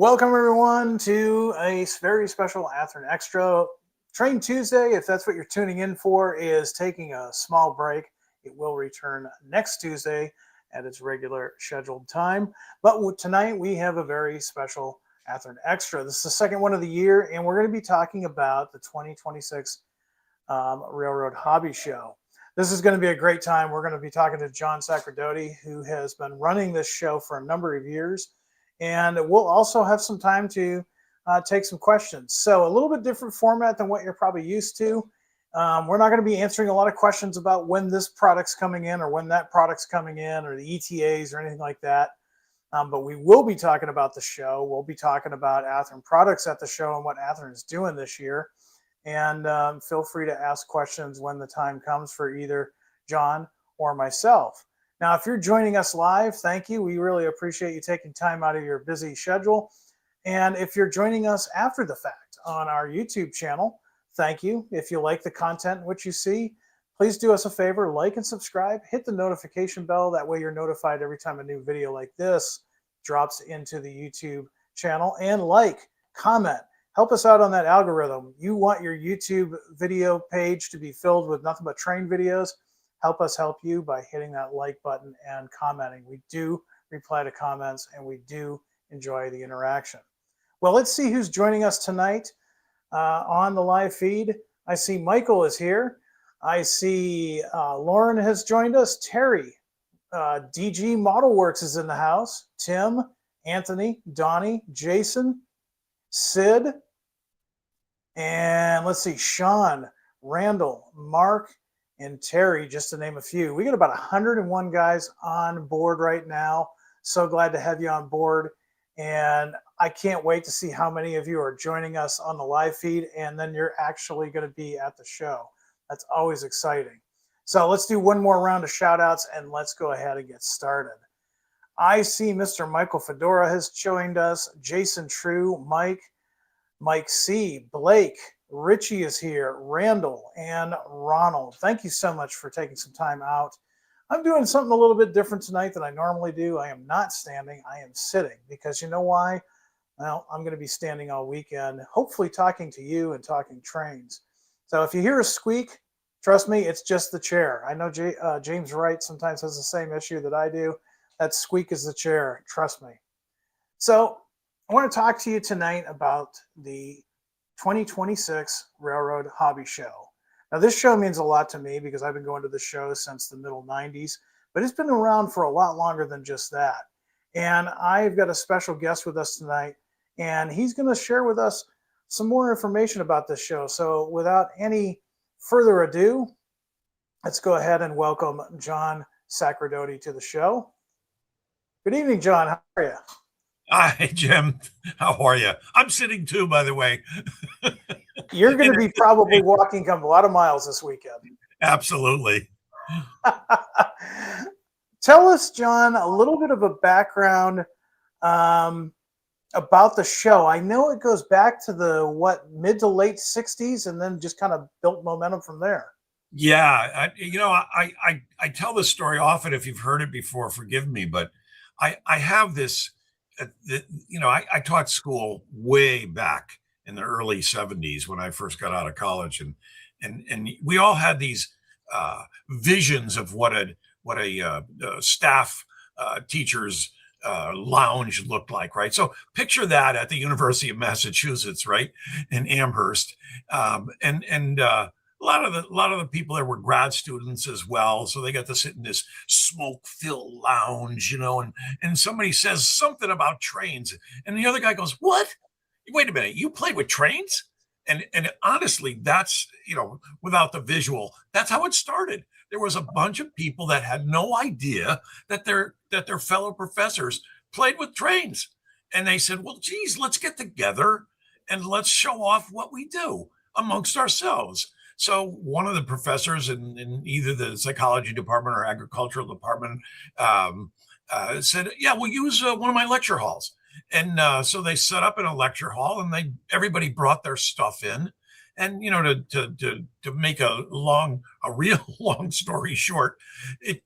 Welcome, everyone, to a very special Athearn Extra. Train Tuesday, if that's what you're tuning in for, is taking a small break. It will return next Tuesday at its regular scheduled time. But tonight we have a very special Athearn Extra. This is the second one of the year, and we're going to be talking about the 2026 Railroad Hobby Show. This is going to be a great time. We're going to be talking to John Sacerdote, who has been running this show for a number of years. And we'll also have some time to take some questions. So a little bit different format than what you're probably used to. We're not going to be answering a lot of questions about when this product's coming in or when that product's coming in or the ETAs or anything like that. But we will be talking about the show. We'll be talking about Athearn products at the show and what Athearn is doing this year. And feel free to ask questions when the time comes for either John or myself. Now, if you're joining us live, thank you. We really appreciate you taking time out of your busy schedule. And if you're joining us after the fact on our YouTube channel, thank you. If you like the content which you see, please do us a favor, like and subscribe, hit the notification bell. That way you're notified every time a new video like this drops into the YouTube channel. And comment, help us out on that algorithm. You want your YouTube video page to be filled with nothing but train videos. Help us help you by hitting that like button and commenting. We do reply to comments and we do enjoy the interaction. Well, let's see who's joining us tonight on the live feed. I see Michael is here. I see Lauren has joined us. Terry, DG Model Works is in the house. Tim, Anthony, Donnie, Jason, Sid, and let's see, Sean, Randall, Mark, and Terry, just to name a few. We got about 101 guys on board right now. So glad to have you on board. And I can't wait to see how many of you are joining us on the live feed, and then you're actually going to be at the show. That's always exciting. So let's do one more round of shout outs and let's go ahead and get started. I see Mr. Michael Fedora has joined us, Jason True, Mike C, Blake, Richie is here, Randall, and Ronald. Thank you so much for taking some time out. I'm doing something a little bit different tonight than I normally do. I am not standing, I am sitting, because you know why? Well, I'm going to be standing all weekend, hopefully talking to you and talking trains. So if you hear a squeak, trust me, it's just the chair. I know James Wright sometimes has the same issue that I do. That squeak is the chair, trust me. So I want to talk to you tonight about the 2026 Railroad Hobby Show. Now, this show means a lot to me because I've been going to the show since the middle 90s, but it's been around for a lot longer than just that. And I've got a special guest with us tonight, and he's going to share with us some more information about this show. So without any further ado, let's go ahead and welcome John Sacerdote to the show. Good evening, John. How are you? Hi, Jim. How are you? I'm sitting too, by the way. You're going to be probably walking a lot of miles this weekend. Absolutely. Tell us, John, a little bit of a background about the show. I know it goes back to the, mid to late 60s and then just kind of built momentum from there. Yeah. I tell this story often. If you've heard it before, forgive me, but I have this. I taught school way back in the early 70s when I first got out of college, and we all had these visions of what a staff teacher's lounge looked like, right? So picture that at the University of Massachusetts, right, in Amherst, and a lot of the people there were grad students as well, so they got to sit in this smoke-filled lounge, and somebody says something about trains, and the other guy goes, "What? Wait a minute, you played with trains?" And honestly, that's, without the visual, that's how it started. There was a bunch of people that had no idea that their fellow professors played with trains, and they said, "Well, geez, let's get together and let's show off what we do amongst ourselves." So one of the professors in either the psychology department or agricultural department said, "Yeah, we'll use one of my lecture halls." And so they set up in a lecture hall, and everybody brought their stuff in. And to make a real long story short,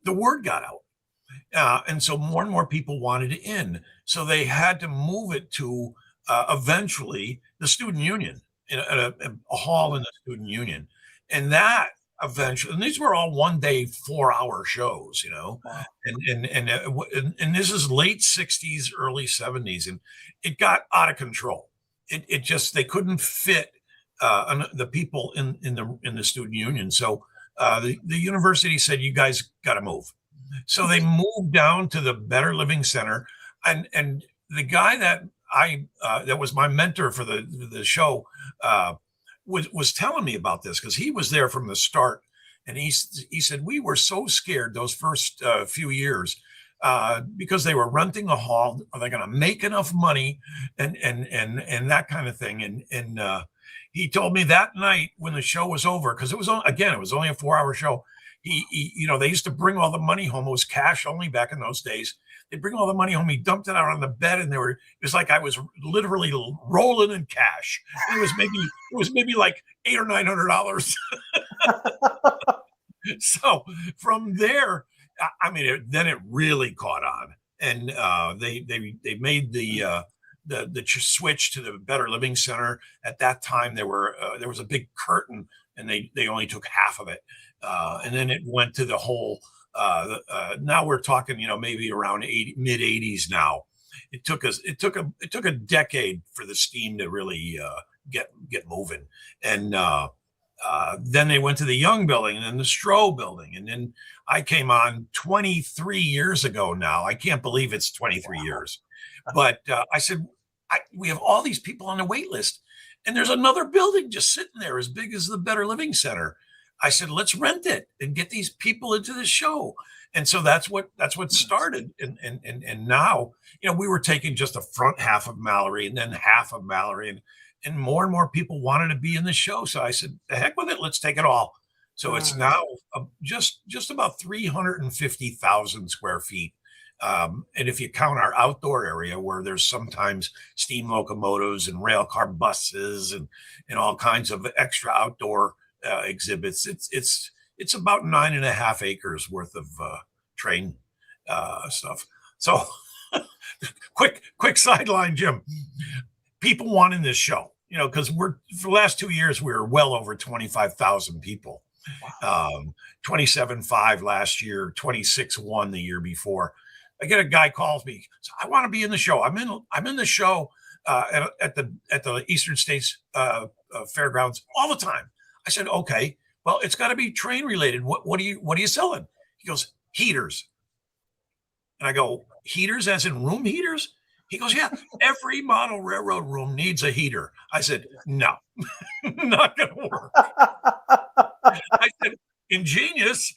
the word got out, and so more and more people wanted in. So they had to move it to eventually the student union a hall in the student union, and that eventually, and these were all 1 day 4 hour shows, Wow. and this is late 60s, early 70s, and it got out of control. It just they couldn't fit the people in the student union, so the university said you guys got to move. So they moved down to the Better Living Center, and the guy that was my mentor for the show was telling me about this because he was there from the start, and he said we were so scared those first few years because they were renting a hall. Are they going to make enough money, and that kind of thing? And he told me that night when the show was over, because it was only a 4 hour show. They used to bring all the money home. It was cash only back in those days. They bring all the money home. He dumped it out on the bed, and it was like I was literally rolling in cash. It was maybe like $800 or $900. So from there, I mean, then it really caught on, and they made the switch to the Better Living Center. At that time, there was a big curtain, and they only took half of it, and then it went to the whole. Now we're talking, maybe around mid 80s. Now it took a decade for the steam to really get moving, and then they went to the Young building and then the Stroh building, and then I came on 23 years ago. Now I can't believe it's 23 years, but I said we have all these people on the wait list, and there's another building just sitting there as big as the Better Living Center. I said, let's rent it and get these people into the show. And so that's what started. And now, we were taking just the front half of Mallory and then half of Mallory, and more people wanted to be in the show. So I said, the heck with it, let's take it all. So it's now just about 350,000 square feet. And if you count our outdoor area where there's sometimes steam locomotives and rail car buses and all kinds of extra outdoor exhibits, it's about 9.5 acres worth of train stuff. So quick sideline, Jim. People wanting this show, because for the last 2 years we were well over 25,000 people. 27.5 last year, 26.1 the year before. I get a guy calls me, so I want to be in the show. I'm in the show at the Eastern States Fairgrounds all the time. I said, okay, well, it's got to be train related. What are you selling? He goes, heaters. And I go, heaters as in room heaters? He goes, yeah, every model railroad room needs a heater. I said, no, not going to work. I said, ingenious,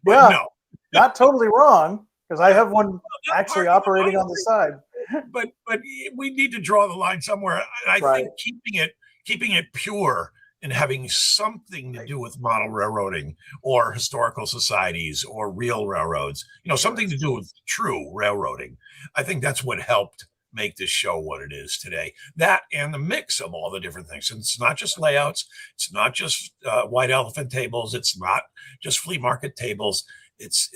but no. Not totally wrong, because I have one actually operating on the side. But we need to draw the line somewhere. And I think keeping it pure and having something to do with model railroading or historical societies or real railroads, something to do with true railroading. I think that's what helped make this show what it is today. That and the mix of all the different things. And it's not just layouts. It's not just white elephant tables. It's not just flea market tables. It's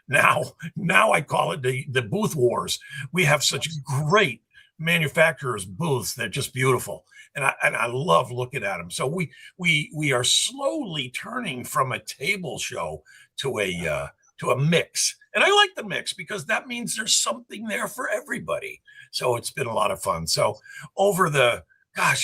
now I call it the booth wars. We have such great manufacturers' booths. They're just beautiful. And I love looking at them. So we are slowly turning from a table show to a mix. And I like the mix because that means there's something there for everybody. So it's been a lot of fun. So over I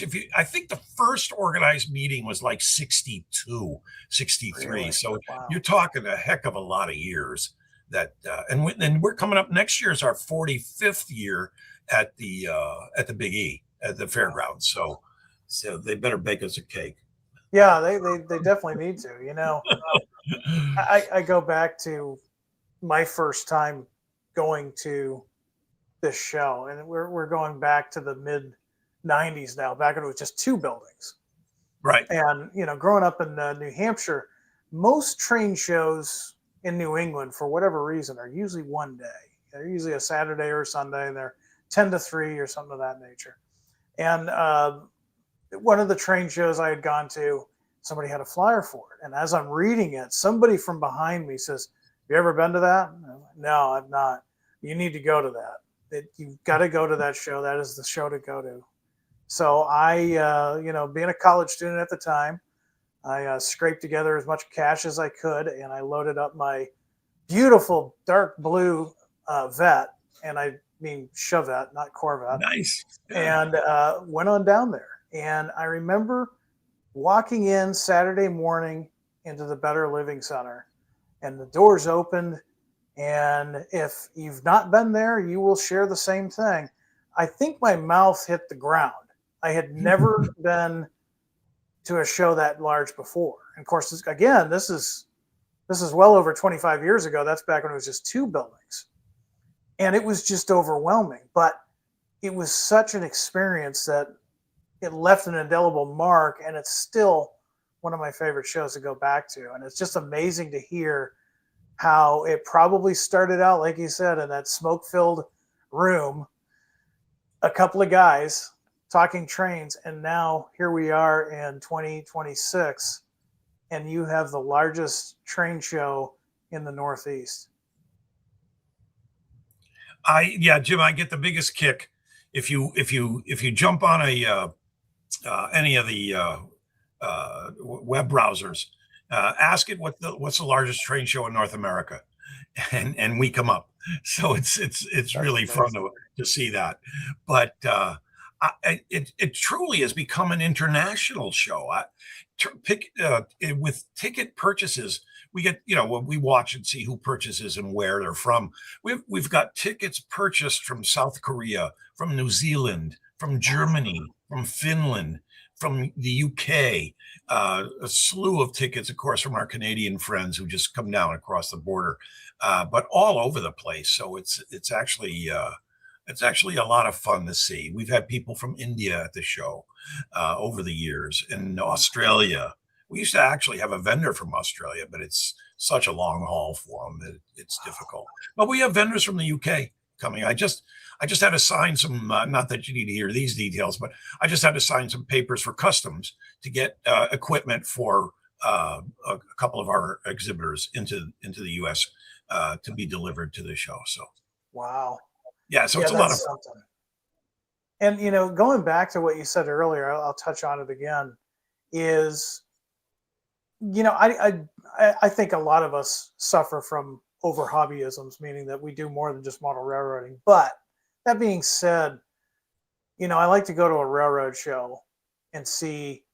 think the first organized meeting was like 62, 63. Really? So You're talking a heck of a lot of years and we're coming up next year is our 45th year at the Big E at the fairgrounds. So they better bake us a cake. Yeah, they definitely need to. I go back to my first time going to this show, and we're going back to the mid 90s now. Back when it was just two buildings, right? And growing up in New Hampshire, most train shows in New England, for whatever reason, are usually one day. They're usually a Saturday or Sunday. They're 10 to 3 or something of that nature. And one of the train shows I had gone to, somebody had a flyer for it. And as I'm reading it, somebody from behind me says, "Have you ever been to that?" And I'm like, "No, I've not." "You need to go to that." You've got to go to that show. That is the show to go to. So being a college student at the time, I scraped together as much cash as I could, and I loaded up my beautiful dark blue Vet, and I mean Chevette, not Corvette, Nice. Yeah. and went on down there. And I remember walking in Saturday morning into the Better Living Center, and the doors opened. And if you've not been there, you will share the same thing. I think my mouth hit the ground. I had never been to a show that large before. And of course, again, this is well over 25 years ago. That's back when it was just two buildings. And it was just overwhelming. But it was such an experience that it left an indelible mark. And it's still one of my favorite shows to go back to. And it's just amazing to hear how it probably started out, like you said, in that smoke-filled room, a couple of guys talking trains, and now here we are in 2026, and you have the largest train show in the Northeast. Jim, I get the biggest kick if you jump on any of the web browsers. Ask it what's the largest train show in North America, and we come up. So it's really fun to see that. But it truly has become an international show. With ticket purchases, we get when we watch and see who purchases and where they're from. We've got tickets purchased from South Korea, from New Zealand, from Germany, from Finland, from the UK, a slew of tickets, of course, from our Canadian friends who just come down across the border, but all over the place. So it's actually a lot of fun to see. We've had people from India at the show over the years, and Australia. We used to actually have a vendor from Australia, but it's such a long haul for them that it's difficult. But we have vendors from the UK coming. I just had to sign some, not that you need to hear these details, but I just had to sign some papers for customs to get equipment for a couple of our exhibitors into the U.S. To be delivered to the show. So, wow. Yeah, so it's a lot of fun. Something. And, going back to what you said earlier, I'll touch on it again, is, I think a lot of us suffer from over hobbyisms, meaning that we do more than just model railroading. But that being said, I like to go to a railroad show and see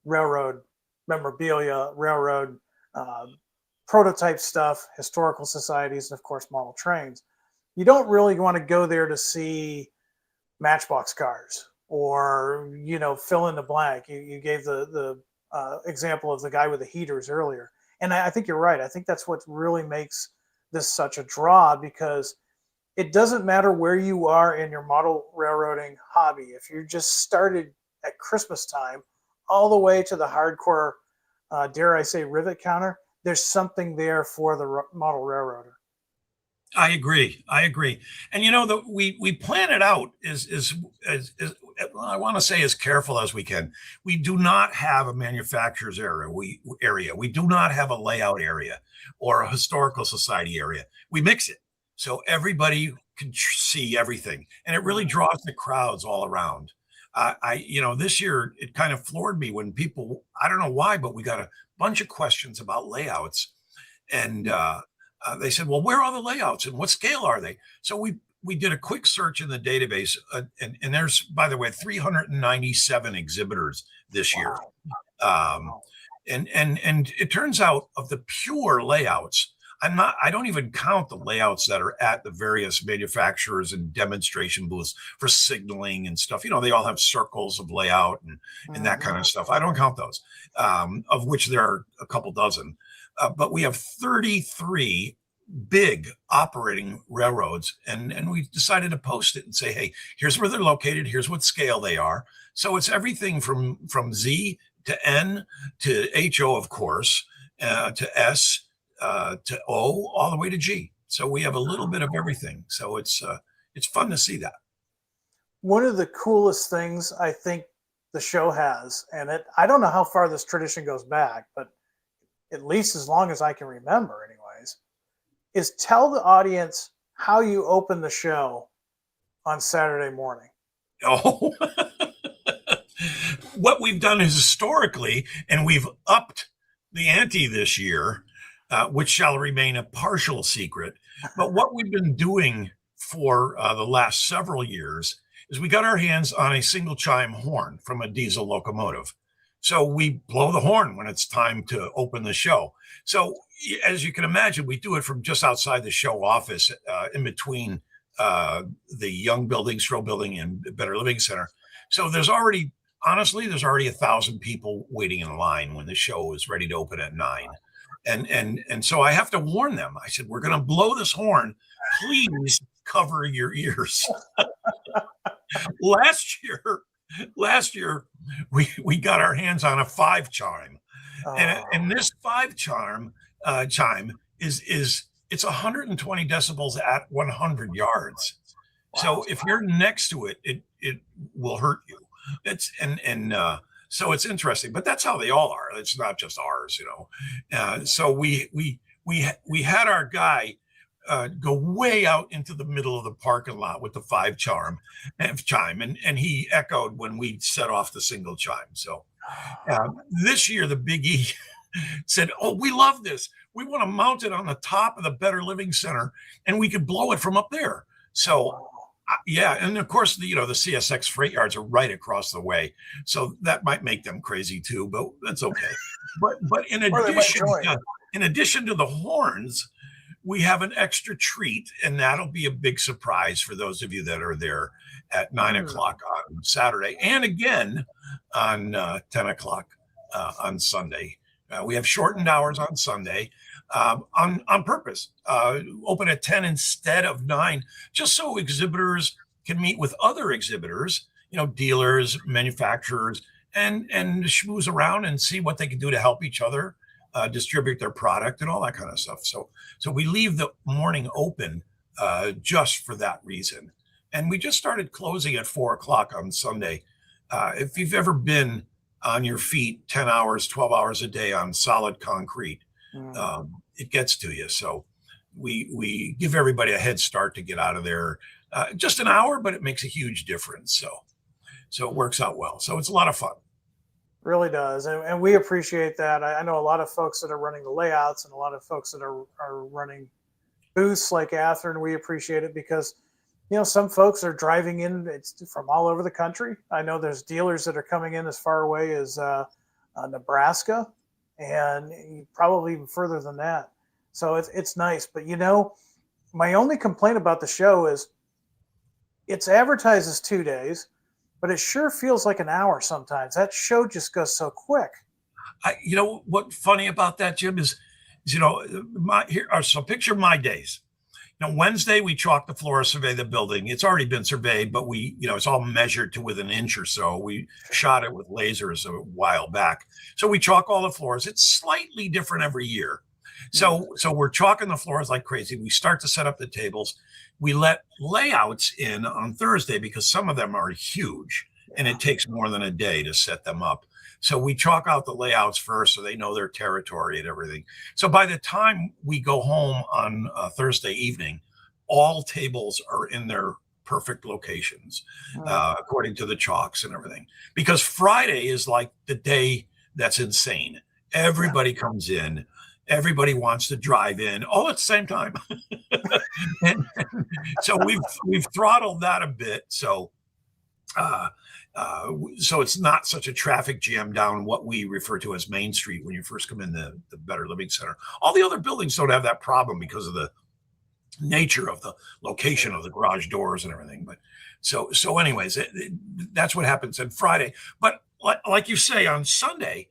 railroad memorabilia, railroad prototype stuff, historical societies, and of course, model trains. You don't really want to go there to see Matchbox cars or, fill in the blank. You gave the example of the guy with the heaters earlier. And I think you're right. I think that's what really makes this such a draw, because it doesn't matter where you are in your model railroading hobby. If you just started at Christmas time all the way to the hardcore, dare I say, rivet counter, there's something there for the model railroader. I agree. And we plan it out as I want to say as careful as we can. We do not have a manufacturer's area. We do not have a layout area or a historical society area. We mix it so everybody can see everything, and it really draws the crowds all around. This year it kind of floored me when people, I don't know why, but we got a bunch of questions about layouts, and they said, well, where are the layouts and what scale are they? So we did a quick search in the database, and there's, by the way, 397 exhibitors this year. And it turns out, of the pure layouts, I don't even count the layouts that are at the various manufacturers and demonstration booths for signaling and stuff. They all have circles of layout and that kind of stuff. I don't count those, of which there are a couple dozen. But we have 33 big operating railroads, and we decided to post it and say, hey, here's where they're located, here's what scale they are. So it's everything from Z to N to HO, of course, to S to O, all the way to G. So we have a little bit of everything. So it's fun to see that. One of the coolest things I think the show has, and I don't know how far this tradition goes back, but at least as long as I can remember anyways, is tell the audience how you open the show on Saturday morning. Oh, what we've done is historically, and we've upped the ante this year, which shall remain a partial secret. But what we've been doing for the last several years is we got our hands on a single chime horn from a diesel locomotive. So we blow the horn when it's time to open the show. So as you can imagine, we do it from just outside the show office, in between the Young Building, Stroh Building, and Better Living Center. So there's already 1,000 people waiting in line when the show is ready to open at 9. And so I have to warn them. I said, we're going to blow this horn. Please cover your ears. Last year we got our hands on a 5 chime. And this 5 chime is it's 120 decibels at 100 yards. Wow. So if you're next to it, it will hurt you. So it's interesting, but that's how they all are. It's not just ours, So we had our guy go way out into the middle of the parking lot with the 5 chime, and he echoed when we set off the single chime. So this year, the Big E said, "Oh, we love this. We want to mount it on the top of the Better Living Center, and we could blow it from up there." So. Yeah, and of course, the CSX freight yards are right across the way, so that might make them crazy too, but that's okay. But in addition to the horns, we have an extra treat, and that'll be a big surprise for those of you that are there at 9 o'clock on Saturday, and again on 10 o'clock on Sunday. We have shortened hours on Sunday. On purpose, open at 10 instead of 9, just so exhibitors can meet with other exhibitors, dealers, manufacturers, and schmooze around and see what they can do to help each other distribute their product and all that kind of stuff. So we leave the morning open just for that reason. And we just started closing at 4 o'clock on Sunday. If you've ever been on your feet 10 hours, 12 hours a day on solid concrete, it gets to you. So we give everybody a head start to get out of there. Just an hour, but it makes a huge difference. So it works out well. So it's a lot of fun. Really does. And we appreciate that. I know a lot of folks that are running the layouts and a lot of folks that are running booths like Athearn. We appreciate it because, some folks are driving in from all over the country. I know there's dealers that are coming in as far away as Nebraska, and probably even further than that. So it's nice. But, my only complaint about the show is it's advertised as 2 days, but it sure feels like an hour sometimes. That show just goes so quick. What's funny about that, Jim, is so picture my days. Wednesday we chalk the floor, survey the building. It's already been surveyed, but it's all measured to within an inch or so. We shot it with lasers a while back. So we chalk all the floors. It's slightly different every year. So we're chalking the floors like crazy. We start to set up the tables. We let layouts in on Thursday because some of them are huge and it takes more than a day to set them up. So we chalk out the layouts first so they know their territory and everything. So by the time we go home on Thursday evening, all tables are in their perfect locations, according to the chalks and everything. Because Friday is like the day that's insane. Everybody comes in. Everybody wants to drive in all at the same time. and so we've throttled that a bit. So it's not such a traffic jam down what we refer to as Main Street when you first come in the Better Living Center. All the other buildings don't have that problem because of the nature of the location of the garage doors and everything. But so anyways, that's what happens on Friday. But like you say, on Saturday,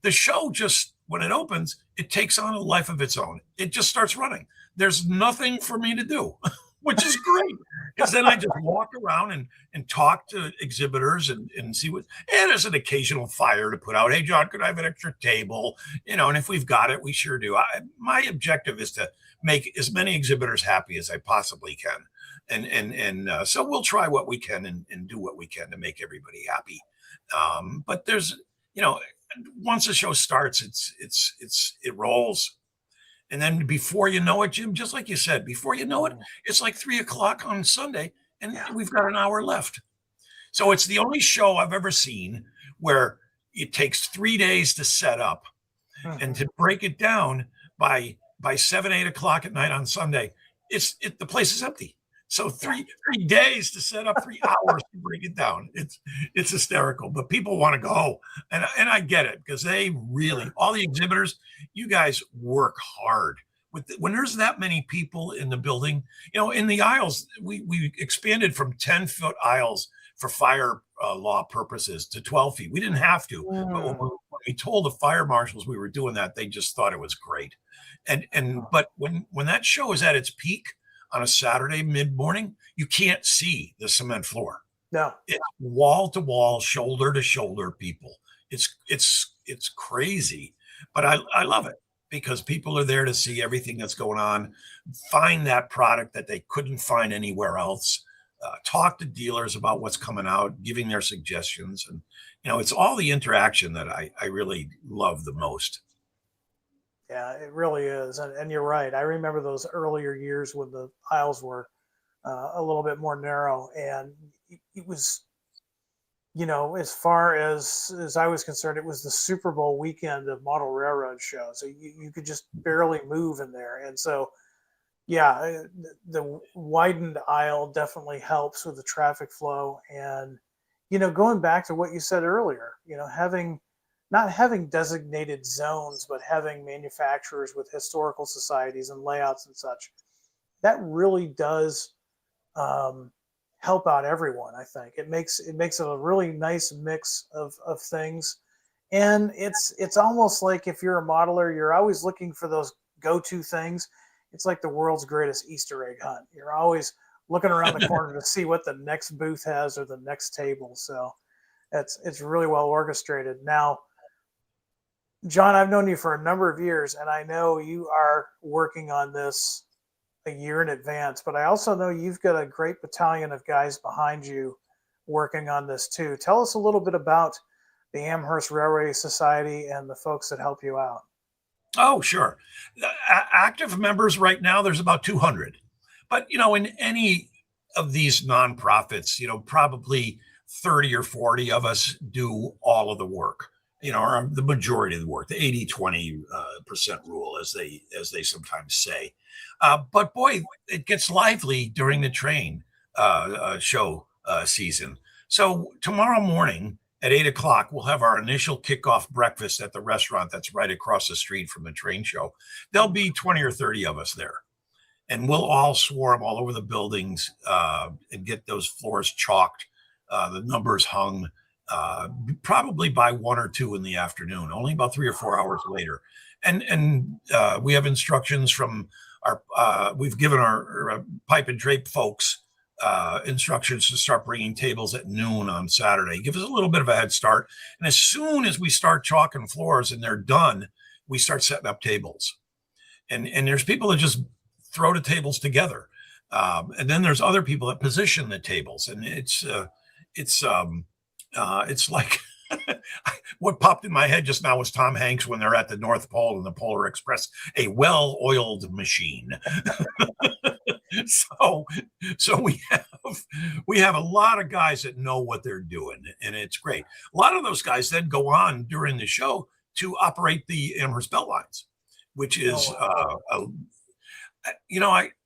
the show just, when it opens, it takes on a life of its own. It just starts running. There's nothing for me to do, which is great. Because then I just walk around and talk to exhibitors and see and there's an occasional fire to put out. Hey, John, could I have an extra table? And if we've got it, we sure do. My objective is to make as many exhibitors happy as I possibly can. And so we'll try what we can and do what we can to make everybody happy. But there's, once the show starts, it rolls. And then before you know it, Jim, just like you said, before you know it, Mm. it's like 3 o'clock on Sunday, and Yeah. we've got an hour left. So it's the only show I've ever seen where it takes 3 days to set up and Mhm. to break it down by 7, 8 o'clock at night on Sunday. The place is empty. So Yeah. three days to set up, 3 hours to break it down. It's hysterical, but people want to go, and I get it because they really Sure. all the exhibitors, you guys work hard. When there's that many people in the building, in the aisles, we expanded from 10-foot aisles for fire law purposes to 12 feet. We didn't have to, but when Mm. we told the fire marshals we were doing that, they just thought it was great. But when that show is at its peak on a Saturday mid-morning, you can't see the cement floor. No. It's wall to wall, shoulder to shoulder people. It's crazy, but I love it because people are there to see everything that's going on, find that product that they couldn't find anywhere else, talk to dealers about what's coming out, giving their suggestions, and it's all the interaction that I really love the most. Yeah, it really is. And you're right. I remember those earlier years when the aisles were a little bit more narrow, and it was, as far as I was concerned, it was the Super Bowl weekend of model railroad shows. So you could just barely move in there. And so, yeah, the widened aisle definitely helps with the traffic flow. And, going back to what you said earlier, not having designated zones, but having manufacturers with historical societies and layouts and such, that really does um, help out everyone. I think it makes it a really nice mix of things, and it's almost like if you're a modeler, you're always looking for those go-to things. It's like the world's greatest Easter egg hunt. You're always looking around the corner to see what the next booth has or the next table. So it's really well orchestrated. Now, John, I've known you for a number of years, and I know you are working on this a year in advance, but I also know you've got a great battalion of guys behind you working on this too. Tell us a little bit about the Amherst Railway Society and the folks that help you out. Oh, sure. Active members right now, there's about 200. But, in any of these nonprofits, probably 30 or 40 of us do all of the work, or the majority of the work, the 80-20% rule, as they sometimes say. But boy, it gets lively during the train show season. So tomorrow morning, at 8 o'clock, we'll have our initial kickoff breakfast at the restaurant that's right across the street from the train show. There'll be 20 or 30 of us there, and we'll all swarm all over the buildings and get those floors chalked, the numbers hung, probably by 1 or 2 in the afternoon, only about 3 or 4 hours later. And we have instructions from we've given our pipe and drape folks instructions to start bringing tables at noon on Saturday. Give us a little bit of a head start. And as soon as we start chalking floors and they're done, we start setting up tables. And there's people that just throw the tables together. And then there's other people that position the tables. And it's like what popped in my head just now was Tom Hanks when they're at the North Pole in the Polar Express, a well-oiled machine. so so we have a lot of guys that know what they're doing, and it's great. A lot of those guys then go on during the show to operate the Amherst belt lines, which Oh, is wow.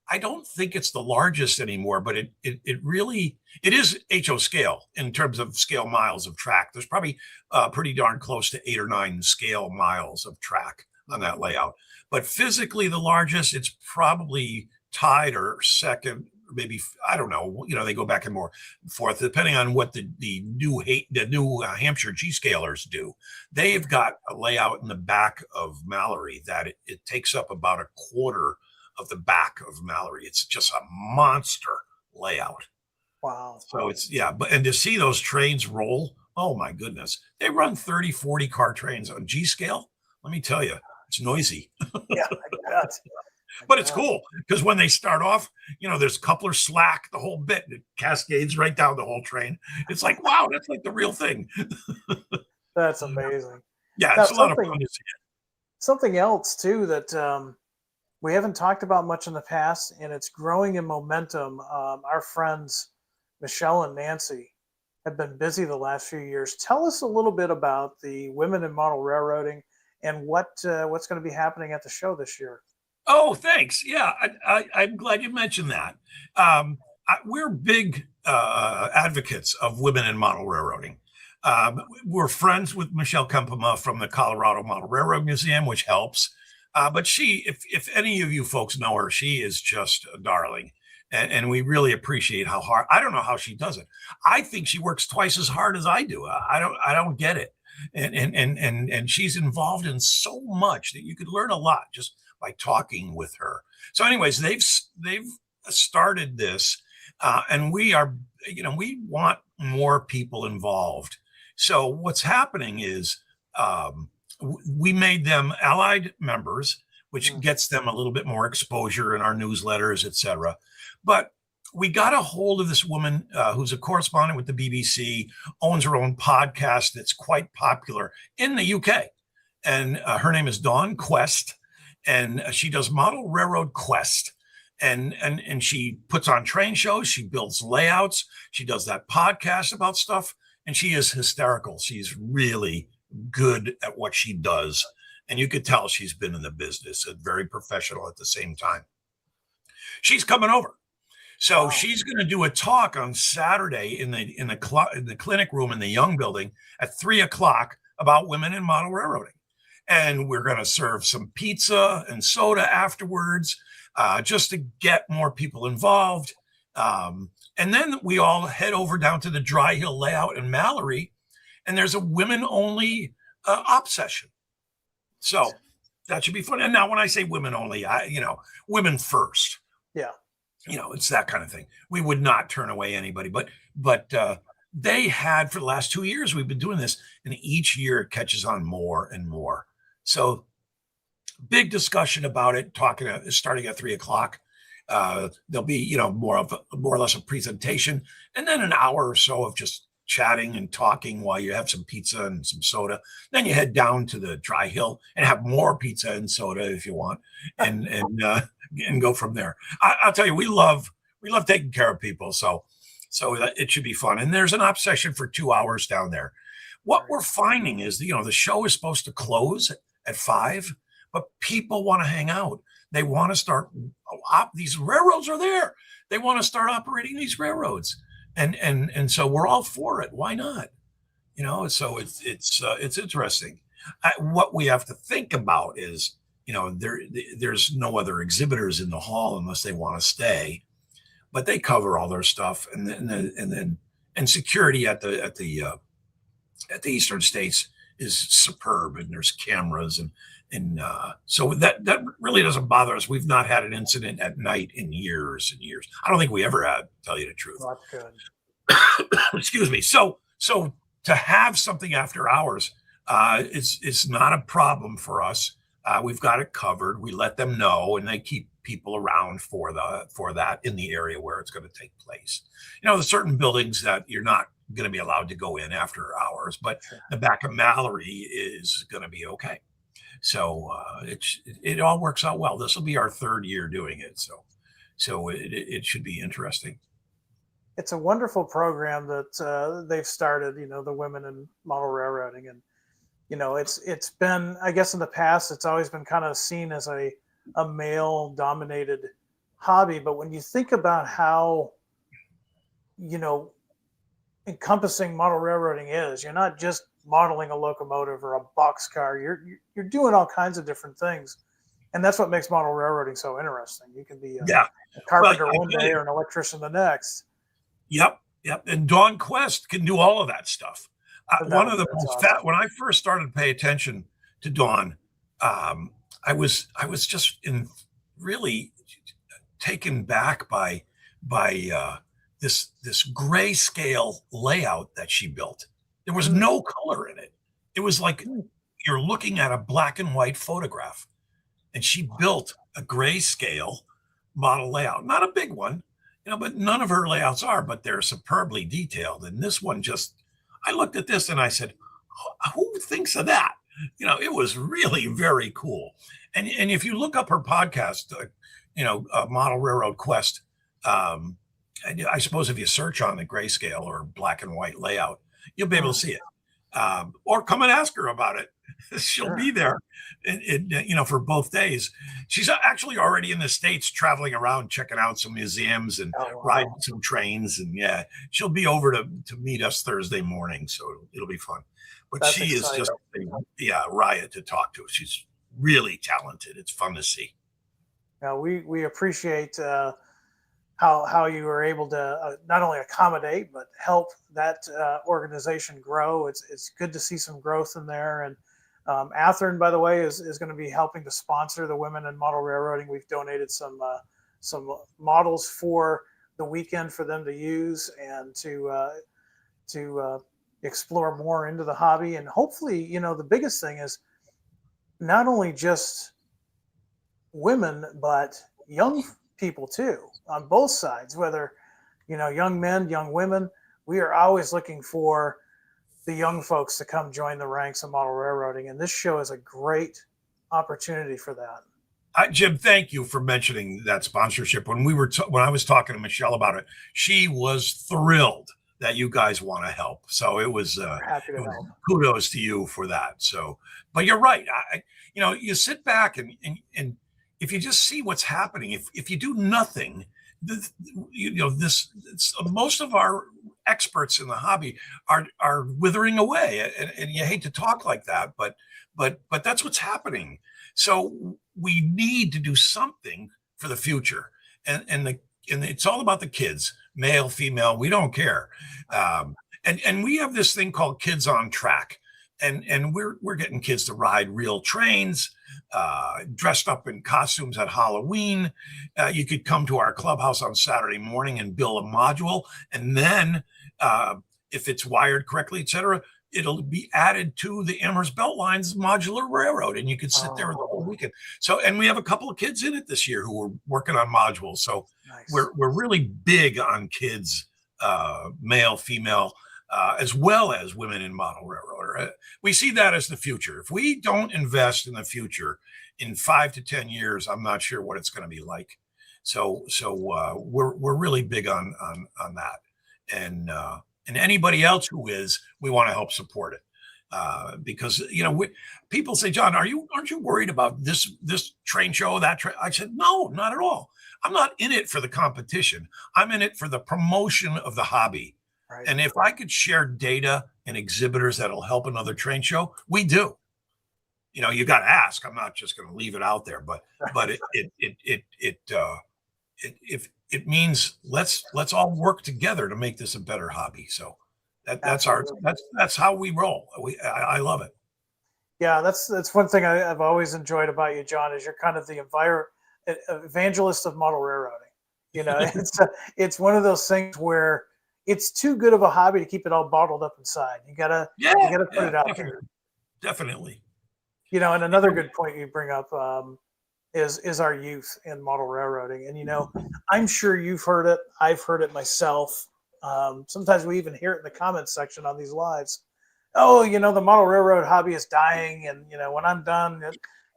I don't think it's the largest anymore, but it really it is HO scale in terms of scale miles of track. There's probably pretty darn close to 8 or 9 scale miles of track on that layout. But physically, the largest, it's probably tied or second, maybe I don't know. They go back and forth depending on what the new Hampshire G scalers do. They've got a layout in the back of Mallory that it takes up about a quarter of the back of Mallory. It's just a monster layout. Wow. So and to see those trains roll, oh my goodness. They run 30, 40 car trains on G scale. Let me tell you, it's noisy, Yeah, I bet. I but it's bet. cool because when they start off, there's coupler slack, the whole bit, and it cascades right down the whole train. It's like, wow, that's like the real thing. That's amazing. Yeah, Now, it's a lot of fun to see. something else too that we haven't talked about much in the past, and it's growing in momentum. Our friends Michelle and Nancy have been busy the last few years. Tell us a little bit about the Women in Model Railroading and what's going to be happening at the show this year. Oh, thanks. Yeah, I'm glad you mentioned that. We're big advocates of women in model railroading. We're friends with Michelle Kempema from the Colorado Model Railroad Museum, which helps. But if any of you folks know her, she is just a darling. And we really appreciate how hard. I don't know how she does it. I think she works twice as hard as I do. I don't get it. And she's involved in so much that you could learn a lot just by talking with her. So, anyways, they've started this, and we want more people involved. So, what's happening is we made them allied members, which gets them a little bit more exposure in our newsletters, etc. But we got a hold of this woman who's a correspondent with the BBC, owns her own podcast that's quite popular in the UK. And her name is Dawn Quest, and she does Model Railroad Quest. And she puts on train shows, she builds layouts, she does that podcast about stuff, and she is hysterical. She's really good at what she does. And you could tell she's been in the business, very professional at the same time. She's coming over. So she's going to do a talk on Saturday in the clinic room in the Young Building at 3:00 about women in model railroading, and we're going to serve some pizza and soda afterwards, just to get more people involved. And then we all head over down to the Dry Hill Layout in Mallory, and there's a women-only op session. So that should be fun. And now, when I say women only, women first. Yeah. It's that kind of thing. We would not turn away anybody, but they had, for the last 2 years, we've been doing this, and each year it catches on more and more. So big discussion about it, starting at 3:00. There'll be, more or less a presentation, and then an hour or so of just chatting and talking while you have some pizza and some soda. Then you head down to the Dry Hill and have more pizza and soda if you want, and go from there. I'll tell you, we love taking care of people, so it should be fun. And there's an op session for 2 hours down there. What we're finding is, the show is supposed to close at 5, but people want to hang out. They want to start. These railroads are there. They want to start operating these railroads. And so we're all for it. Why not? So it's interesting. What we have to think about is, there's no other exhibitors in the hall unless they want to stay, but they cover all their stuff, and security at the Eastern States is superb, and there's cameras, and so that really doesn't bother us. We've not had an incident at night in years and years. I don't think we ever had, to tell you the truth. Well, that's good. Excuse me. So to have something after hours is not a problem for us. We've got it covered. We let them know, and they keep people around for that in the area where it's going to take place. There's certain buildings that you're not going to be allowed to go in after hours, but the back of Mallory is going to be okay. So it all works out well. This will be our 3rd year doing it, so it should be interesting. It's a wonderful program that they've started. The Women in Model Railroading, and it's been, I guess, in the past, it's always been kind of seen as a male-dominated hobby. But when you think about how, encompassing model railroading is, you're not just modeling a locomotive or a boxcar. You're doing all kinds of different things, and that's what makes model railroading so interesting. You can be a carpenter one day or an electrician the next. Yep. And Dawn Quest can do all of that stuff. One of the most awesome. When I first started to pay attention to Dawn, I was just really taken back by this grayscale layout that she built. There was no color in it. It was like you're looking at a black and white photograph, and she built a grayscale model layout. Not a big one, but none of her layouts are, but they're superbly detailed. And this one I looked at this and I said, who thinks of that? It was really very cool. And if you look up her podcast, Model Railroad Quest, um, I suppose if you search on the grayscale or black and white layout, you'll be able to see it. Or come and ask her about it. She'll Sure. be there, for both days. She's actually already in the States, traveling around, checking out some museums and Oh, riding wow. some trains. And yeah, she'll be over to meet us Thursday morning, so it'll be fun. But That's she is just exciting. a riot to talk to. She's really talented. It's fun to see. We appreciate how you were able to not only accommodate but help that organization grow. It's good to see some growth in there. And Athearn, by the way, is going to be helping to sponsor the Women in Model Railroading. We've donated some models for the weekend for them to use and to explore more into the hobby. And hopefully, the biggest thing is not only just women but young people too on both sides, whether young men, young women. We are always looking for the young folks to come join the ranks of model railroading, and this show is a great opportunity for that. Jim, thank you for mentioning that sponsorship. When I was talking to Michelle about it, she was thrilled that you guys want to help. So it was We're happy to it was help. kudos to you for that. So, but you're right. You sit back and if you just see what's happening, if you do nothing, this, most of our experts in the hobby are withering away, and you hate to talk like that, but that's what's happening. So we need to do something for the future, and it's all about the kids, male, female, we don't care. And we have this thing called Kids on Track, and we're getting kids to ride real trains, dressed up in costumes at Halloween. You could come to our clubhouse on Saturday morning and build a module, and then if it's wired correctly, etc., it'll be added to the Amherst Beltline's modular railroad, and you can sit there the whole weekend. So, and we have a couple of kids in it this year who are working on modules. So Nice. we're really big on kids, male, female, as well as women in model railroad. We see that as the future. If we don't invest in the future, in 5 to 10 years, I'm not sure what it's going to be like. So we're really big on that, and anybody else who is, we want to help support it. Because people say, John, aren't you worried about this train show, that train? I said, no, not at all. I'm not in it for the competition. I'm in it for the promotion of the hobby. Right. And if I could share data and exhibitors that'll help another train show, we do. You got to ask. I'm not just going to leave it out there, but it means let's all work together to make this a better hobby. So that's how we roll. I love it. Yeah, that's one thing I've always enjoyed about you, John, is you're kind of the evangelist of model railroading. It's one of those things where it's too good of a hobby to keep it all bottled up inside. You gotta put it out there. Definitely. And another good point you bring up is our youth in model railroading. And I'm sure you've heard it. I've heard it myself. Sometimes we even hear it in the comments section on these lives. Oh, the model railroad hobby is dying, and when I'm done,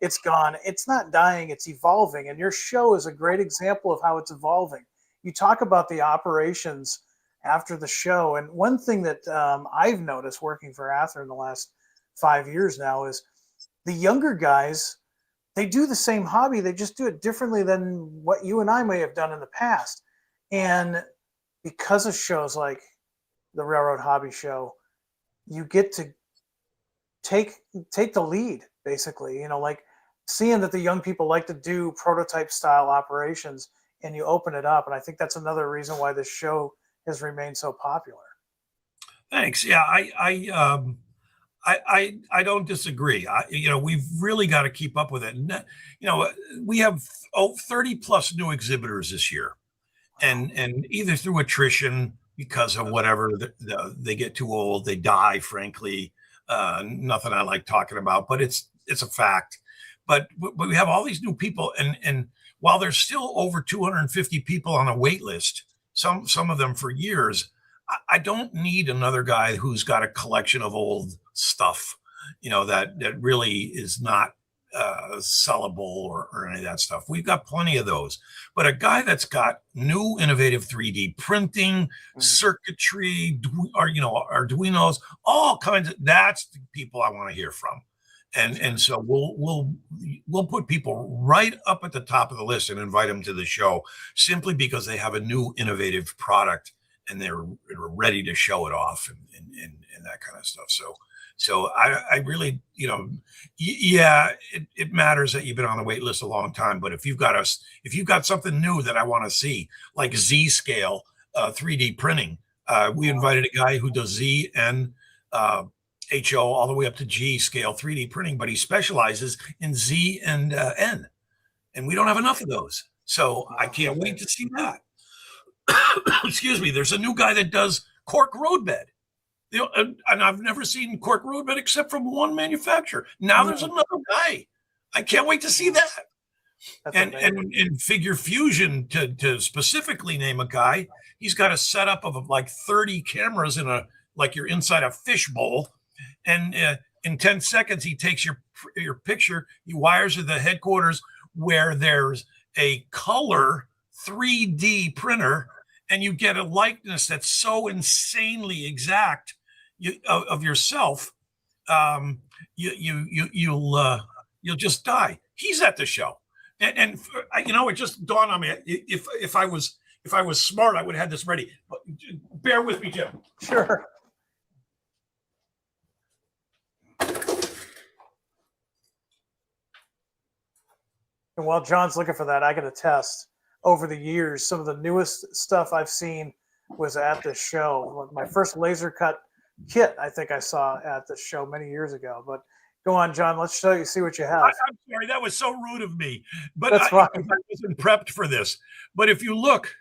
it's gone. It's not dying, it's evolving. And your show is a great example of how it's evolving. You talk about the operations after the show. And one thing that I've noticed working for Athearn in the last 5 years now is the younger guys, they do the same hobby. They just do it differently than what you and I may have done in the past. And because of shows like the Railroad Hobby Show, you get to take the lead, basically, like seeing that the young people like to do prototype style operations, and you open it up. And I think that's another reason why this show has remained so popular. Thanks. Yeah, I don't disagree. We've really got to keep up with it. And, we have 30 plus new exhibitors this year, and either through attrition, because of whatever, they get too old, they die, frankly, nothing I like talking about, but it's a fact. But we have all these new people, and while there's still over 250 people on a wait list, some of them for years, I don't need another guy who's got a collection of old stuff. that really is not sellable or any of that stuff. We've got plenty of those. But a guy that's got new innovative 3D printing, circuitry, or Arduinos, all kinds of, that's the people I want to hear from. And so we'll put people right up at the top of the list and invite them to the show simply because they have a new innovative product and they're ready to show it off and that kind of stuff. So I really, yeah, it matters that you've been on the wait list a long time. But if you've got something new that I want to see, like Z scale 3D printing, we invited a guy who does Z and HO all the way up to G scale 3D printing, but he specializes in Z and N, and we don't have enough of those. So I can't wait to see that. Excuse me. There's a new guy that does cork roadbed. And I've never seen cork roadbed except from one manufacturer. Now there's another guy. I can't wait to see that. And in Figure Fusion, to specifically name a guy, he's got a setup of like 30 cameras like you're inside a fishbowl. And in 10 seconds, he takes your picture, he wires to the headquarters where there's a color 3D printer, and you get a likeness that's so insanely exact of yourself, you'll just die. He's at the show, and it just dawned on me, if I was smart, I would have had this ready. But bear with me, Jim. Sure. And while John's looking for that, I can attest, over the years, some of the newest stuff I've seen was at this show. My first laser cut kit, I think I saw at the show many years ago. But go on, John. Let's see what you have. I'm sorry, that was so rude of me. But That's fine. I wasn't prepped for this. But if you look,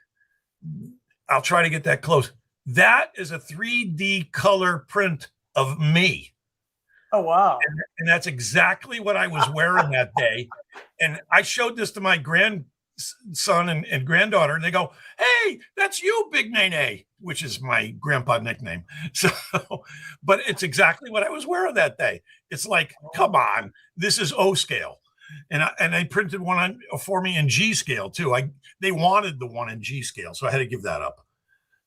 I'll try to get that close. That is a 3D color print of me. Oh, wow. And that's exactly what I was wearing that day. And I showed this to my grandson and granddaughter, and they go, "Hey, that's you, Big Nene," which is my grandpa nickname. So, but it's exactly what I was wearing that day. It's like, come on, this is O scale. And they printed one for me in G scale too. They wanted the one in G scale, so I had to give that up.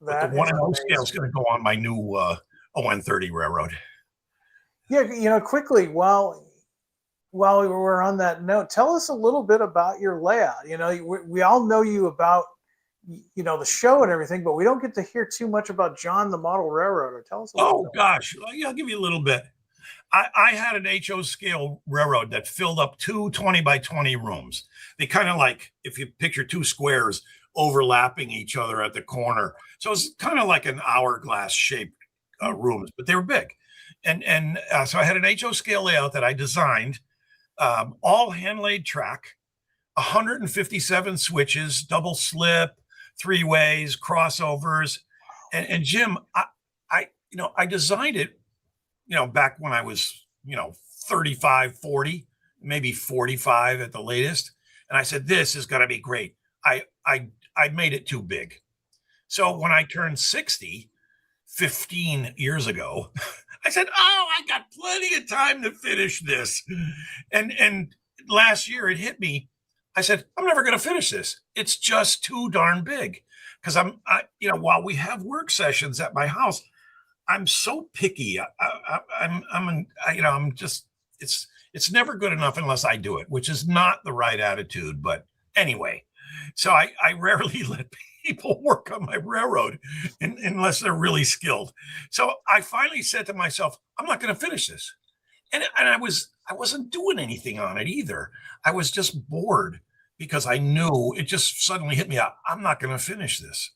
But the one in O scale is going to go on my new ON30 railroad. Yeah, quickly, while we were on that note, tell us a little bit about your layout. We all know you about, the show and everything, but we don't get to hear too much about John, the model railroader. Tell us a little bit. Gosh. Yeah, I'll give you a little bit. I had an HO scale railroad that filled up 2 20 by 20 rooms. They kind of like, if you picture 2 squares overlapping each other at the corner. So it's kind of like an hourglass shaped rooms, but they were big. And so I had an HO scale layout that I designed, all hand-laid track, 157 switches, double slip, 3-ways, crossovers. And Jim, I designed it, back when I was, 35, 40, maybe 45 at the latest. And I said, this is going to be great. I made it too big. So when I turned 60, 15 years ago, I said, I got plenty of time to finish this. And last year it hit me. I said, I'm never going to finish this. It's just too darn big. Because while we have work sessions at my house, I'm so picky. It's never good enough unless I do it, which is not the right attitude. But anyway, so I rarely let people work on my railroad unless they're really skilled. So I finally said to myself, I'm not going to finish this. And I wasn't doing anything on it either. I was just bored because I knew it just suddenly hit me out. I'm not going to finish this.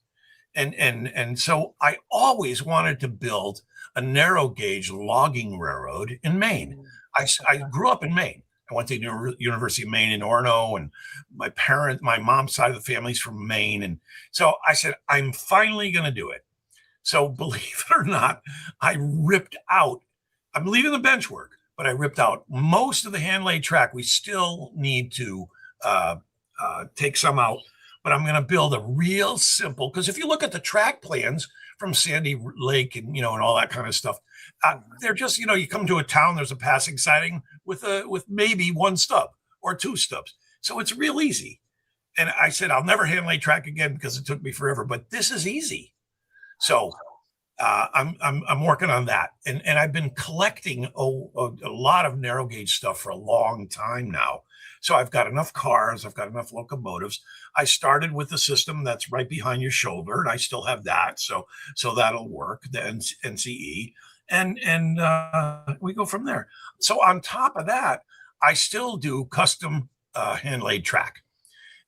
And so I always wanted to build a narrow gauge logging railroad in Maine. I grew up in Maine. I went to University of Maine in Orono, and my mom's side of the family's from Maine. And so I said, I'm finally going to do it. So believe it or not, I'm leaving the bench work, but I ripped out most of the hand-laid track. We still need to take some out, but I'm going to build a real simple, because if you look at the track plans from Sandy Lake and and all that kind of stuff. They're just you come to a town, there's a passing siding with maybe one stub or two stubs, so it's real easy. And I said I'll never hand lay track again because it took me forever, but this is easy. So I'm working on that, and I've been collecting a lot of narrow gauge stuff for a long time now. So I've got enough cars, I've got enough locomotives. I started with the system that's right behind your shoulder, and I still have that, so that'll work. The NCE, and we go from there. So on top of that, I still do custom hand laid track,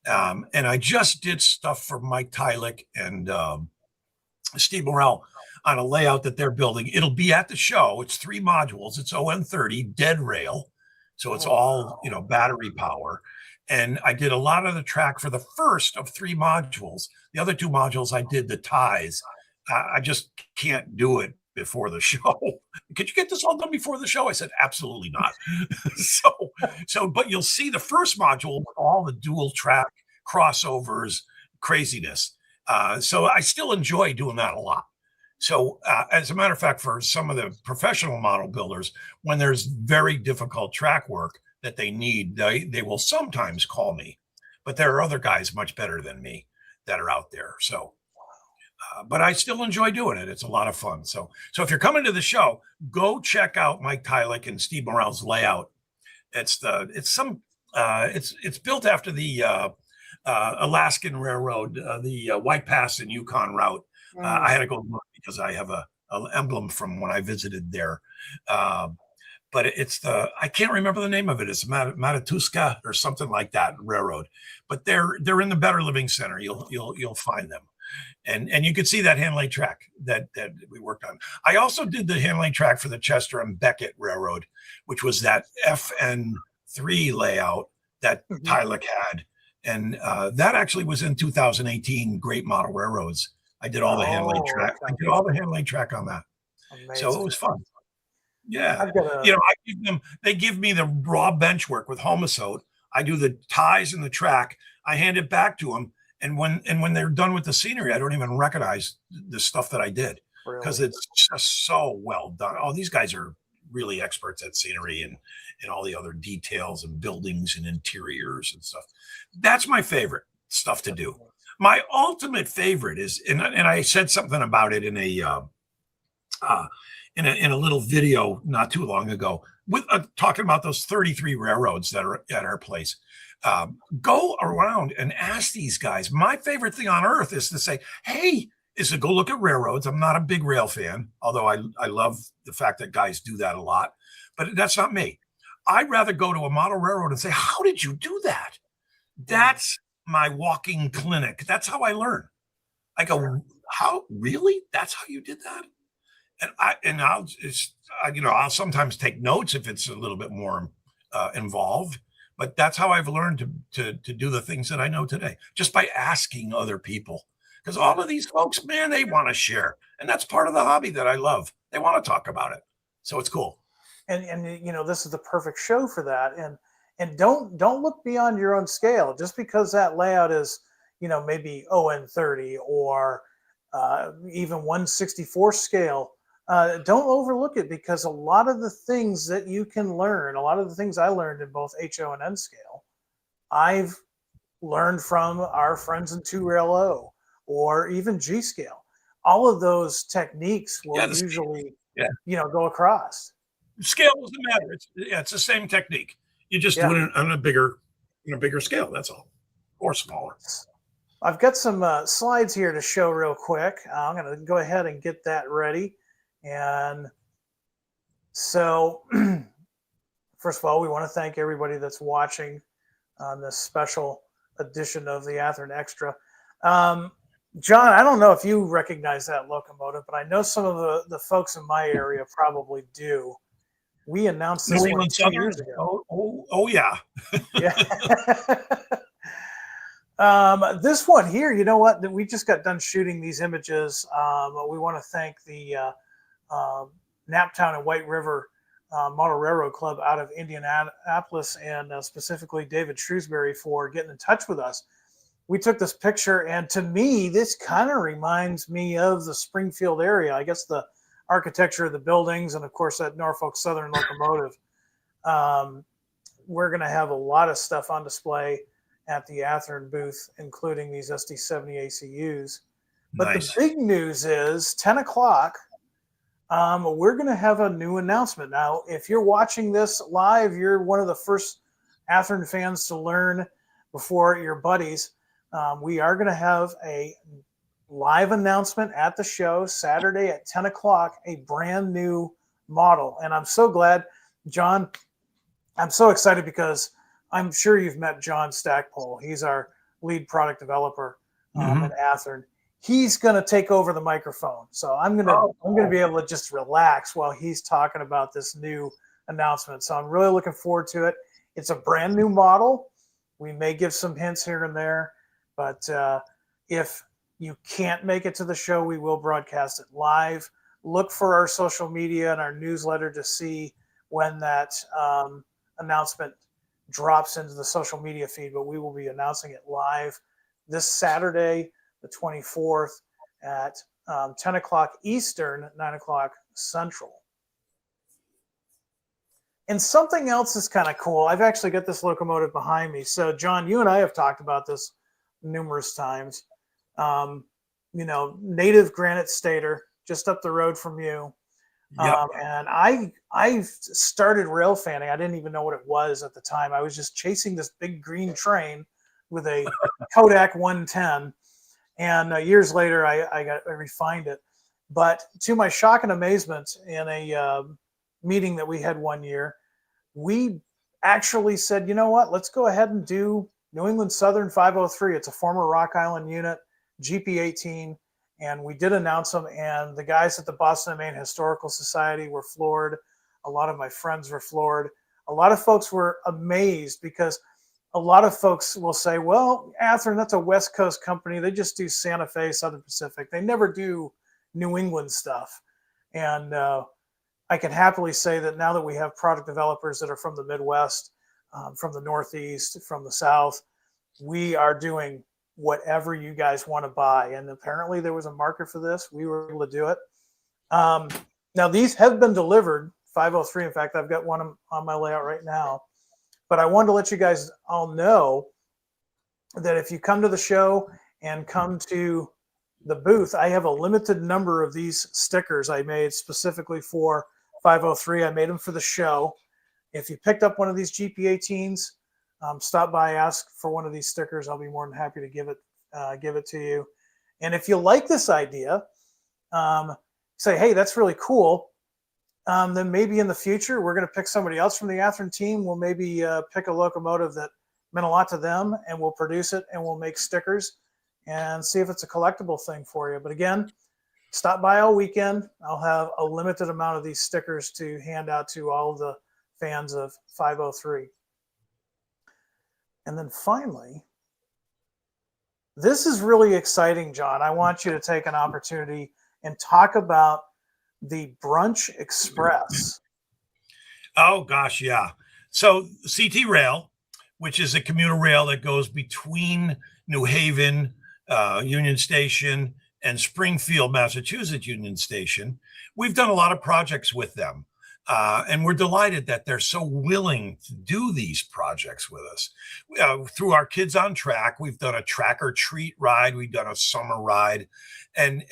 and I just did stuff for Mike Tylick and Steve Morrell on a layout that they're building. It'll be at the show. It's 3 modules. It's ON30 dead rail. So it's all, battery power. And I did a lot of the track for the first of 3 modules. The other 2 modules, I did the ties. I just can't do it before the show. Could you get this all done before the show? I said, absolutely not. But you'll see the first module with all the dual track crossovers, craziness. So I still enjoy doing that a lot. So as a matter of fact, for some of the professional model builders, when there's very difficult track work that they need, they will sometimes call me. But there are other guys much better than me that are out there. So, but I still enjoy doing it. It's a lot of fun. So if you're coming to the show, go check out Mike Tylick and Steve Morrell's layout. It's built after the Alaskan Railroad, the White Pass and Yukon route. I had to go look because I have an emblem from when I visited there. But it's I can't remember the name of it. It's Matatuska or something like that railroad. But they're in the Better Living Center. You'll find them, and you can see that hand laid track that we worked on. I also did the hand laid track for the Chester and Beckett Railroad, which was that FN3 layout that Tylick had. And that actually was in 2018 Great Model Railroads. I did all the hand laid track. I did all the hand laid track on that. Amazing. So it was fun. Yeah. They give me the raw bench work with Homosote. I do the ties and the track. I hand it back to them. And when they're done with the scenery, I don't even recognize the stuff that I did because it's just so well done. Oh, these guys are really experts at scenery and all the other details and buildings and interiors and stuff. That's my favorite stuff to do. My ultimate favorite is, and I said something about it in a little video not too long ago, with talking about those 33 railroads that are at our place. Go around and ask these guys. My favorite thing on earth is to say, hey, is to go look at railroads. I'm not a big rail fan, although I love the fact that guys do that a lot, but that's not me. I'd rather go to a model railroad and say, how did you do that? That's my walking clinic. That's how I learn. I go, how really? That's how you did that? And I'll sometimes take notes if it's a little bit more involved, but that's how I've learned to do the things that I know today, just by asking other people. Because all of these folks, man, they want to share. And that's part of the hobby that I love. They want to talk about it. So it's cool. And this is the perfect show for that. And don't look beyond your own scale. Just because that layout is, maybe ON30 or even 1/64 scale, don't overlook it, because a lot of the things that you can learn, a lot of the things I learned in both HO and N scale, I've learned from our friends in 2RailO or even G scale. All of those techniques will usually, go across. Scale doesn't matter. It's the same technique. You just do it on a bigger scale. That's all, or smaller. I've got some slides here to show real quick. I'm going to go ahead and get that ready. And so, first of all, we want to thank everybody that's watching on this special edition of the Athearn Extra. John, I don't know if you recognize that locomotive, but I know some of the folks in my area probably do. We announced this one 2 years ago. Oh yeah. Yeah. This one here, you know what? We just got done shooting these images. We want to thank the Naptown and White River Model Railroad Club out of Indianapolis, and specifically David Shrewsbury for getting in touch with us. we took this picture, and to me, this kind of reminds me of the Springfield area. I guess the architecture of the buildings, and of course that Norfolk Southern locomotive. Um, we're going to have a lot of stuff on display at the Athearn booth, including these SD70 ACUs. But the Nice. big news is 10 o'clock. We're going to have a new announcement. Now, if you're watching this live, you're one of the first Athearn fans to learn before your buddies. We are going to have a live announcement at the show Saturday at 10 o'clock, a brand new model. And I'm so glad, John, I'm so excited because I'm sure you've met John Stackpole. He's our lead product developer at Athearn. He's going to take over the microphone. So I'm going to be able to just relax while he's talking about this new announcement. So I'm really looking forward to it. It's a brand new model. We may give some hints here and there, but if you can't make it to the show, we will broadcast it live. Look for our social media and our newsletter to see when that announcement drops into the social media feed, but we will be announcing it live this Saturday, the 24th at 10 o'clock Eastern, 9 o'clock Central. And something else is kind of cool. I've actually got this locomotive behind me. So, John, you and I have talked about this numerous times. Native granite stator just up the road from you. Yep. And I started rail fanning. I didn't even know what it was at the time. I was just chasing this big green train with a Kodak 110. And years later, I refined it. But to my shock and amazement, in a meeting that we had one year, we actually said, you know what, let's go ahead and do New England Southern 503. It's a former Rock Island unit, GP18. And we did announce them, and the guys at the Boston and Maine Historical Society were floored. A lot of my friends were floored. A lot of folks were amazed because a lot of folks will say, well, Athearn, that's a West Coast company. They just do Santa Fe, Southern Pacific. They never do New England stuff. And I can happily say that now that we have product developers that are from the Midwest, from the Northeast, from the South, we are doing whatever you guys want to buy. And apparently there was a market for this. We were able to do it. Now, these have been delivered, 503. In fact, I've got one on my layout right now. But I wanted to let you guys all know that if you come to the show and come to the booth, I have a limited number of these stickers I made specifically for 503. I made them for the show. If you picked up one of these GP18s, stop by, ask for one of these stickers. I'll be more than happy to give it to you. And if you like this idea, say, hey, that's really cool. Then maybe in the future, we're going to pick somebody else from the Athearn team. We'll maybe pick a locomotive that meant a lot to them, and we'll produce it, and we'll make stickers and see if it's a collectible thing for you. But again, stop by all weekend. I'll have a limited amount of these stickers to hand out to all the fans of 503. And then finally, this is really exciting, John. I want you to take an opportunity and talk about the Brunch Express. Oh, gosh, yeah. So CT Rail, which is a commuter rail that goes between New Haven, Union Station, and Springfield, Massachusetts Union Station, we've done a lot of projects with them. And we're delighted that they're so willing to do these projects with us. Through our Kids on Track, we've done a track or treat ride. We've done a summer ride. And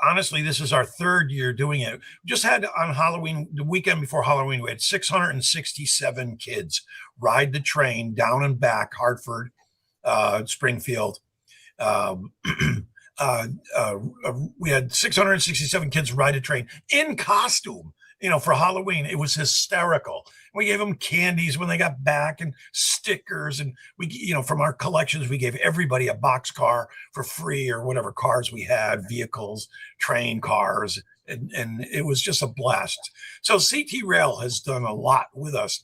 honestly, this is our third year doing it. We just had on Halloween, the weekend before Halloween, we had 667 kids ride the train down and back, Hartford, Springfield. We had 667 kids ride a train in costume. For Halloween. It was hysterical. We gave them candies when they got back and stickers. And we, from our collections, we gave everybody a box car for free or whatever cars we had, vehicles, train cars. And it was just a blast. So CT Rail has done a lot with us.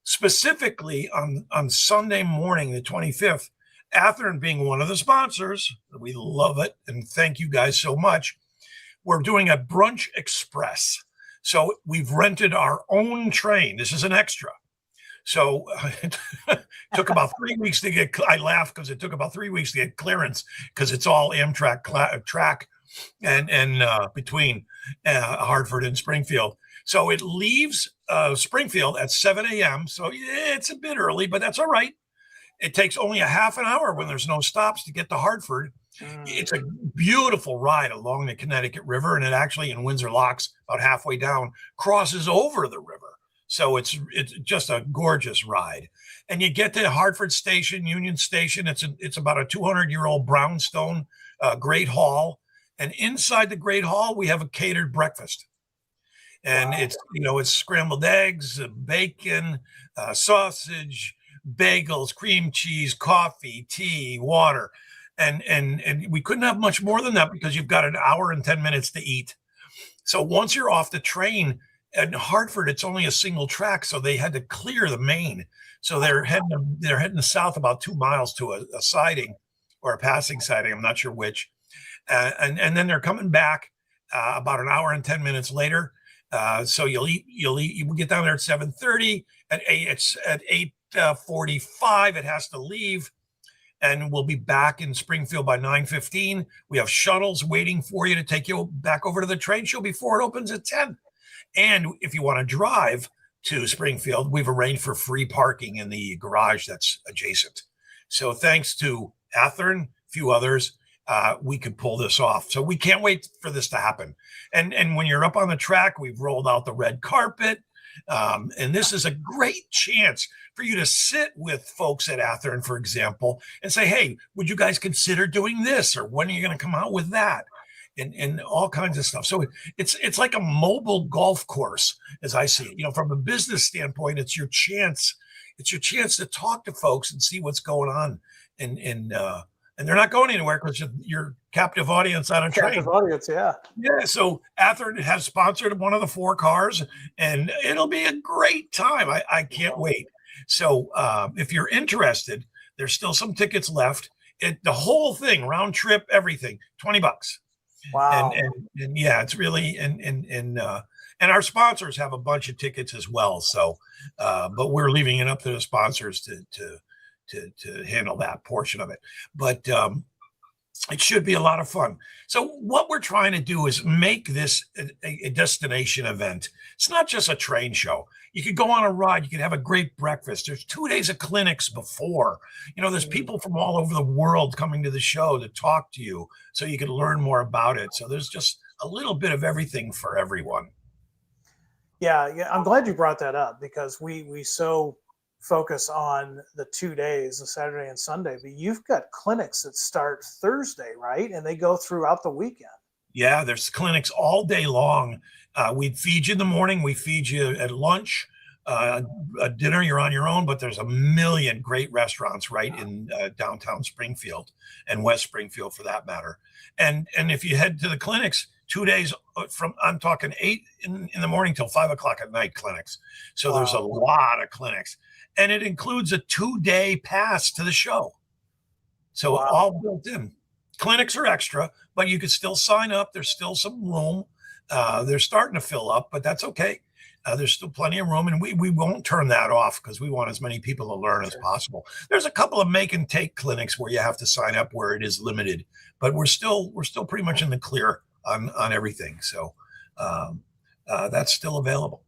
Specifically on Sunday morning, the 25th, Athearn being one of the sponsors, we love it. And thank you guys so much. We're doing a Brunch Express. So we've rented our own train. This is an extra. So it took about 3 weeks to get. I laugh because it took about 3 weeks to get clearance because it's all Amtrak track and between Hartford and Springfield. So it leaves Springfield at 7 a.m. So yeah, it's a bit early, but that's all right. It takes only a half an hour when there's no stops to get to Hartford. It's a beautiful ride along the Connecticut River, and it actually in Windsor Locks, about halfway down, crosses over the river. So it's just a gorgeous ride. And you get to Hartford Station, Union Station. It's about a 200-year-old brownstone Great Hall, and inside the Great Hall we have a catered breakfast. And Wow. it's scrambled eggs, bacon, sausage, bagels, cream cheese, coffee, tea, water. And we couldn't have much more than that because you've got an hour and 10 minutes to eat. So once you're off the train in Hartford, it's only a single track, so they had to clear the main. So they're heading south about 2 miles to a siding or a passing siding. I'm not sure which, and then they're coming back about an hour and 10 minutes later. So you get down there at 7:30. It's at 8:45. It has to leave, and we'll be back in Springfield by 9:15. We have shuttles waiting for you to take you back over to the train show before it opens at 10. And if you want to drive to Springfield, we've arranged for free parking in the garage that's adjacent. So thanks to Athearn, a few others, we could pull this off. So we can't wait for this to happen. And when you're up on the track, we've rolled out the red carpet. And this is a great chance for you to sit with folks at Athearn, for example, and say, hey, would you guys consider doing this? Or when are you going to come out with that? And all kinds of stuff. So it's like a mobile golf course, as I see it. From a business standpoint, it's your chance. It's your chance to talk to folks and see what's going on. And they're not going anywhere because you're captive audience on a train. Captive audience, yeah. Yeah. So Athearn has sponsored one of the 4 cars, and it'll be a great time. I can't wait. So if you're interested, there's still some tickets left. The whole thing, round trip, everything, $20. Wow. And yeah, it's really and our sponsors have a bunch of tickets as well. So, but we're leaving it up to the sponsors to handle that portion of it. But it should be a lot of fun. So what we're trying to do is make this a destination event. It's not just a train show. You could go on a ride. You could have a great breakfast. There's 2 days of clinics before. There's people from all over the world coming to the show to talk to you so you can learn more about it. So there's just a little bit of everything for everyone. Yeah. I'm glad you brought that up because we so focus on the 2 days, the Saturday and Sunday, but you've got clinics that start Thursday, right? And they go throughout the weekend. Yeah, there's clinics all day long. We feed you in the morning. We feed you at lunch. At dinner, you're on your own, but there's a million great restaurants right in downtown Springfield and West Springfield for that matter. And if you head to the clinics, 2 days I'm talking 8 in the morning till 5 o'clock at night clinics. So there's a lot of clinics. And it includes a 2-day pass to the show. So all built in. Clinics are extra, but you could still sign up. There's still some room. They're starting to fill up, but that's okay. There's still plenty of room, and we won't turn that off because we want as many people to learn as possible. There's a couple of make and take clinics where you have to sign up where it is limited, but we're still pretty much in the clear on everything. So that's still available.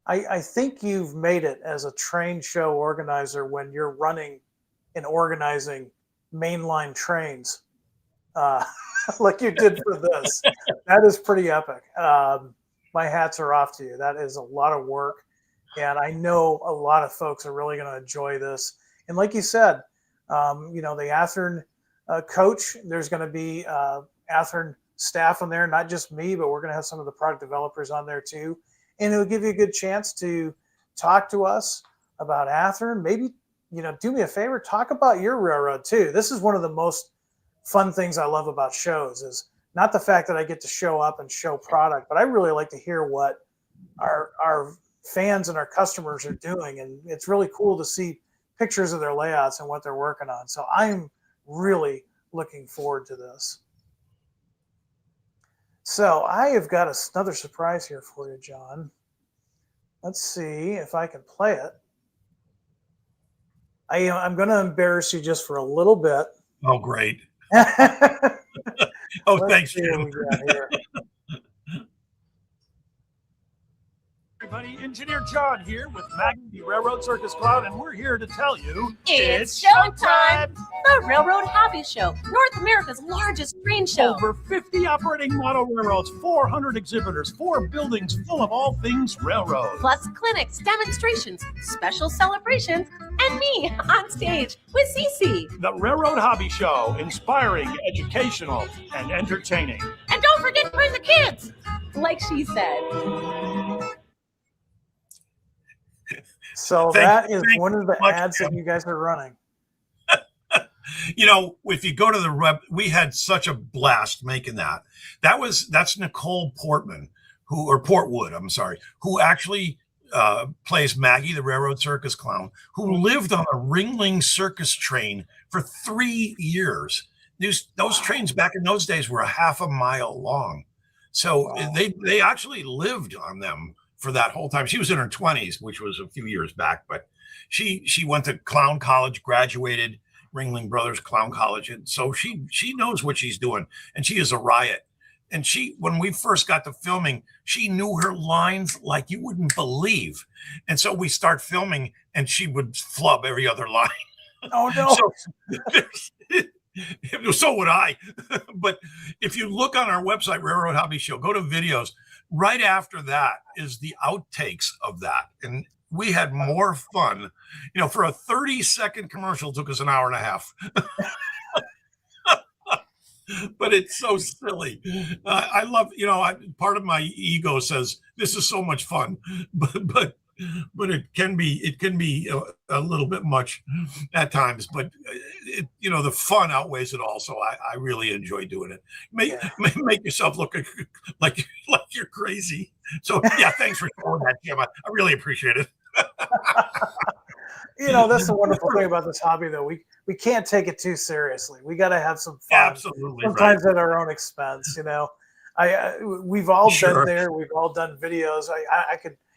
I think you've made it as a train show organizer when you're running and organizing mainline trains like you did for this. That is pretty epic. My hats are off to you. That is a lot of work. And I know a lot of folks are really going to enjoy this. And like you said, the Athearn coach, there's going to be Athearn staff on there, not just me, but we're going to have some of the product developers on there too. And it'll give you a good chance to talk to us about Athearn. Maybe, do me a favor, talk about your railroad too. This is one of the most fun things I love about shows is not the fact that I get to show up and show product, but I really like to hear what our fans and our customers are doing. And it's really cool to see pictures of their layouts and what they're working on. So I'm really looking forward to this. So I have got another surprise here for you, John. Let's see if I can play it. I'm going to embarrass you just for a little bit. Oh, great. Let's Oh, thanks, see what Jim. we got here. Everybody, Engineer John here with Maggie, the Railroad Circus Clown, and we're here to tell you it's showtime! The Railroad Hobby Show, North America's largest train show. Over 50 operating model railroads, 400 exhibitors, 4 buildings full of all things railroad. Plus clinics, demonstrations, special celebrations, and me on stage with Cece. The Railroad Hobby Show, inspiring, educational, and entertaining. And don't forget to bring the kids, like she said. So that is one of the ads that you guys are running. If you go to the web, we had such a blast making that. That's Nicole Portman, Portwood, I'm sorry, who actually plays Maggie, the Railroad Circus Clown, who lived on a Ringling Circus train for 3 years. Those trains back in those days were a half a mile long. So they actually lived on them for that whole time. She was in her 20s, which was a few years back, but she went to clown college, graduated Ringling Brothers Clown College, and so she knows what she's doing, and she is a riot. And when we first got to filming, she knew her lines like you wouldn't believe. And so we start filming, and she would flub every other line. Oh no! So would I. But if you look on our website, Railroad Hobby Show, go to videos. Right after that is the outtakes of that. And we had more fun. For a 30-second commercial, it took us an hour and a half. But it's so silly. I love, part of my ego says this is so much fun, but it can be a little bit much at times, but the fun outweighs it all. So I really enjoy doing it. Make yourself look like you're crazy. So yeah, thanks for showing that, Jim. I really appreciate it. That's the wonderful thing about this hobby, though. We can't take it too seriously. We got to have some fun. Absolutely. Sometimes at our own expense. We've all been there. We've all done videos.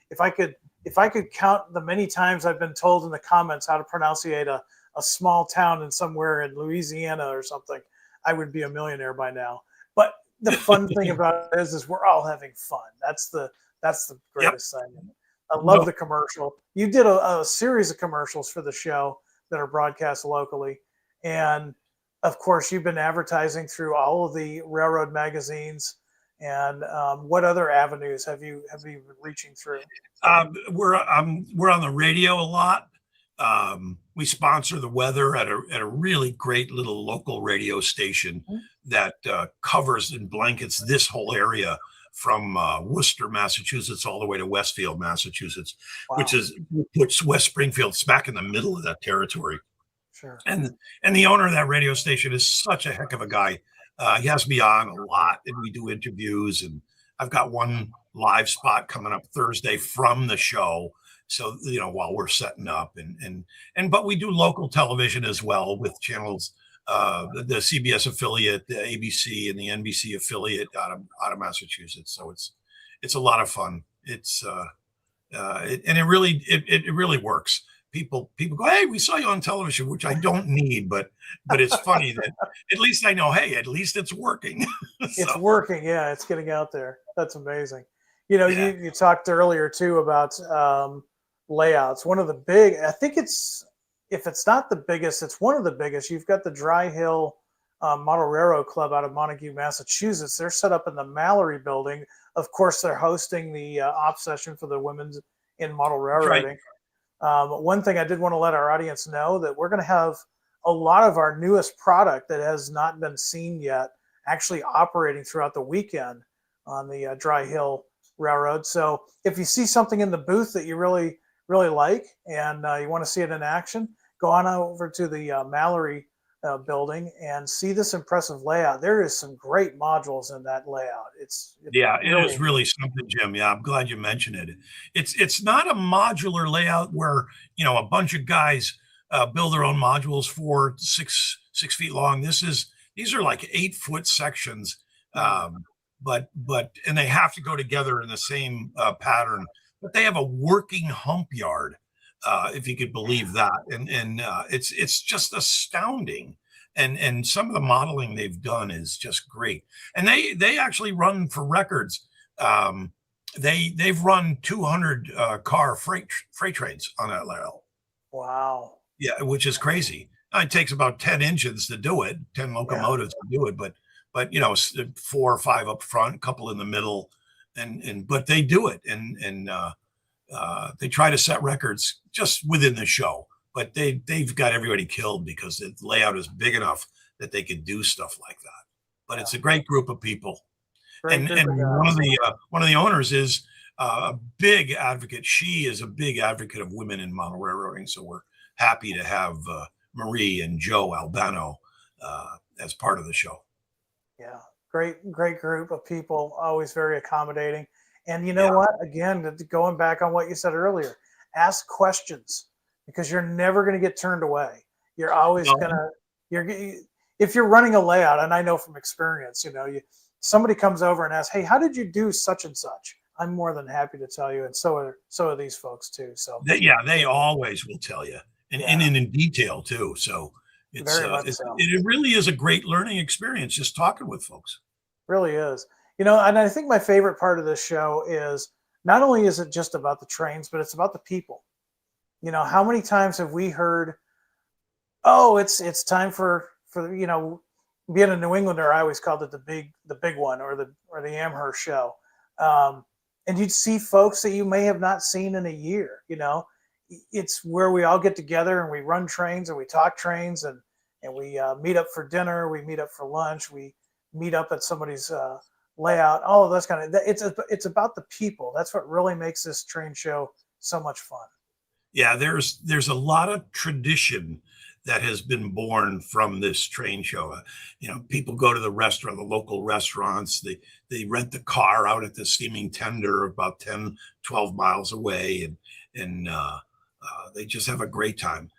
If I could count the many times I've been told in the comments how to pronunciate a small town in somewhere in Louisiana or something, I would be a millionaire by now. But the fun thing about it is we're all having fun. That's the greatest thing. I love the commercial. You did a series of commercials for the show that are broadcast locally. And of course, you've been advertising through all of the railroad magazines. And what other avenues have you been reaching through? We're on the radio a lot. We sponsor the weather at a really great little local radio station that covers and blankets this whole area from Worcester, Massachusetts, all the way to Westfield, Massachusetts, which puts West Springfield smack in the middle of that territory. Sure. And the owner of that radio station is such a heck of a guy. He has me on a lot, and we do interviews, and I've got one live spot coming up Thursday from the show. So, while we're setting up but we do local television as well with channels, the CBS affiliate, the ABC and the NBC affiliate out of Massachusetts. So it's a lot of fun. It's it really works. People go, hey, we saw you on television, which I don't need, but it's funny that at least I know, hey, at least it's working. It's working. Yeah. It's getting out there. That's amazing. You talked earlier too about layouts. One of the big, I think if it's not the biggest, it's one of the biggest. You've got the Dry Hill Model Railroad Club out of Montague, Massachusetts. They're set up in the Mallory building. Of course, they're hosting the op session for the women's in model railroading. Right. One thing I did want to let our audience know that we're going to have a lot of our newest product that has not been seen yet actually operating throughout the weekend on the Dry Hill Railroad. So if you see something in the booth that you really, really like and you want to see it in action, go on over to the Mallory building and see this impressive layout. There is some great modules in that layout. It is really something, Jim. Yeah, I'm glad you mentioned it. It's not a modular layout where a bunch of guys build their own modules 6 feet long. These are like 8-foot sections, but and they have to go together in the same pattern. But they have a working hump yard if you could believe that. And it's just astounding. And some of the modeling they've done is just great. And they actually run for records. They've run 200 car freight trains on that rail. Wow. Yeah, which is crazy. It takes about 10 engines to do it, 10 locomotives to do it, but 4 or 5 up front, a couple in the middle, and but they do it, and they try to set records just within the show, but they've got everybody killed because the layout is big enough that they could do stuff like that. But it's a great group of people. And one of the owners is a big advocate. She is a big advocate of women in model railroading. So we're happy to have Marie and Joe Albano as part of the show. Yeah, great group of people, always very accommodating. And you know what? Again, going back on what you said earlier, ask questions because you're never going to get turned away. You're always if you're running a layout, and I know from experience, somebody comes over and asks, "Hey, how did you do such and such?" I'm more than happy to tell you, and so are these folks too. So they always will tell you, and in detail too. So it really is a great learning experience just talking with folks. Really is. And I think my favorite part of this show is not only is it just about the trains, but it's about the people. How many times have we heard, "Oh, it's time for being a New Englander, I always called it the big one, or the Amherst show." And you'd see folks that you may have not seen in a year. It's where we all get together and we run trains and we talk trains and we meet up for dinner, we meet up for lunch, we meet up at somebody's layout, all of those kind of. It's about the people. That's what really makes this train show so much fun. Yeah, there's a lot of tradition that has been born from this train show. People go to the local restaurants. They rent the car out at the steaming tender about 10, 12 miles away, and they just have a great time.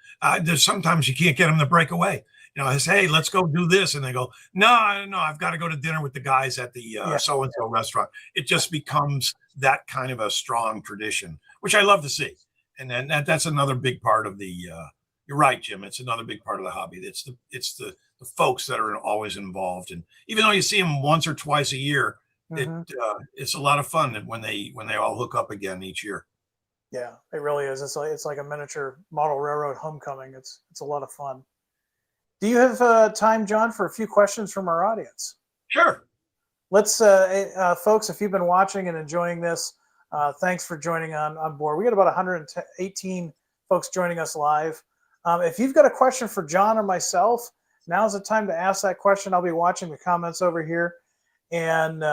There's sometimes you can't get them to break away. I say, "Hey, let's go do this," and they go, No, I've got to go to dinner with the guys at the so-and-so restaurant." It just becomes that kind of a strong tradition, which I love to see. And then that's another big part of the. You're right, Jim. It's another big part of the hobby. It's the folks that are always involved, and even though you see them once or twice a year, it's a lot of fun when they all hook up again each year. Yeah, it really is. It's like a miniature model railroad homecoming. It's a lot of fun. Do you have time, John, for a few questions from our audience? Sure. Let's, folks, if you've been watching and enjoying this, thanks for joining on board. We got about 118 folks joining us live. If you've got a question for John or myself, now's the time to ask that question. I'll be watching the comments over here, and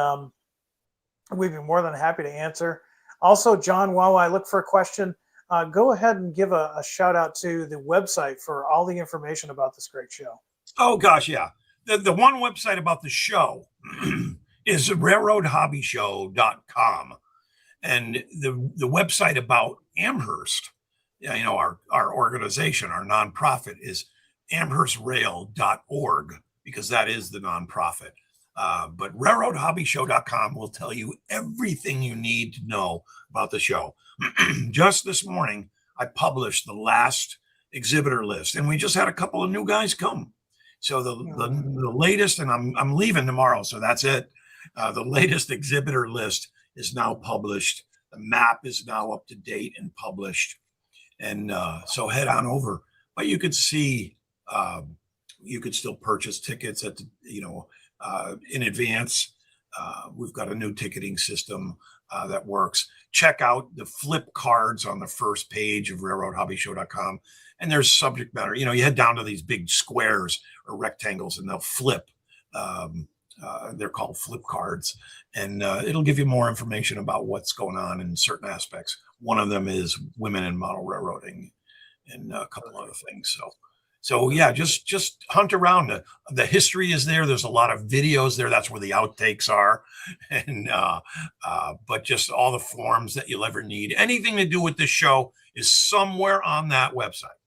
we'd be more than happy to answer. Also, John, while I look for a question, go ahead and give a shout out to the website for all the information about this great show. Oh, gosh, yeah. The one website about the show is railroadhobbyshow.com. And the website about Amherst, our organization, our nonprofit, is amherstrail.org, because that is the nonprofit. But railroadhobbyshow.com will tell you everything you need to know about the show. Just this morning, I published the last exhibitor list, and we just had a couple of new guys come. So the latest, and I'm leaving tomorrow, so that's it. The latest exhibitor list is now published. The map is now up to date and published. And so head on over. But you could see, you could still purchase tickets at in advance. We've got a new ticketing system that works. Check out the flip cards on the first page of railroadhobbyshow.com. And there's subject matter. You head down to these big squares or rectangles and they'll flip. They're called flip cards. And it'll give you more information about what's going on in certain aspects. One of them is women in model railroading and a couple other things. So yeah, just hunt around. The history is there. There's a lot of videos there. That's where the outtakes are. And but just all the forms that you'll ever need. Anything to do with this show is somewhere on that website.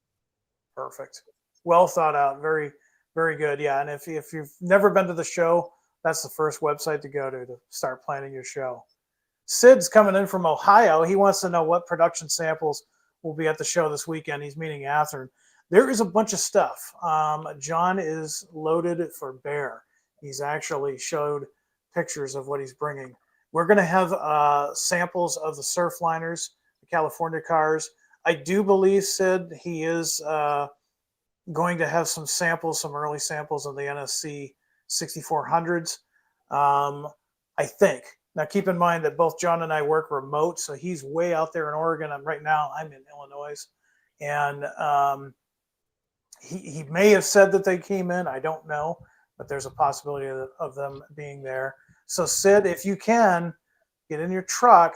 Perfect. Well thought out. Very, very good. Yeah. And if you've never been to the show, that's the first website to go to start planning your show. Sid's coming in from Ohio. He wants to know what production samples will be at the show this weekend. He's meeting Athearn. There is a bunch of stuff. John is loaded for bear. He's actually showed pictures of what he's bringing. We're going to have samples of the Surfliners, the California cars. I do believe, Sid, he is going to have some samples, some early samples of the NSC 6400s. I think. Now, keep in mind that both John and I work remote, so he's way out there in Oregon. Right now, I'm in Illinois. And he may have said that they came in. I don't know, but there's a possibility of them being there. So, Sid, if you can, get in your truck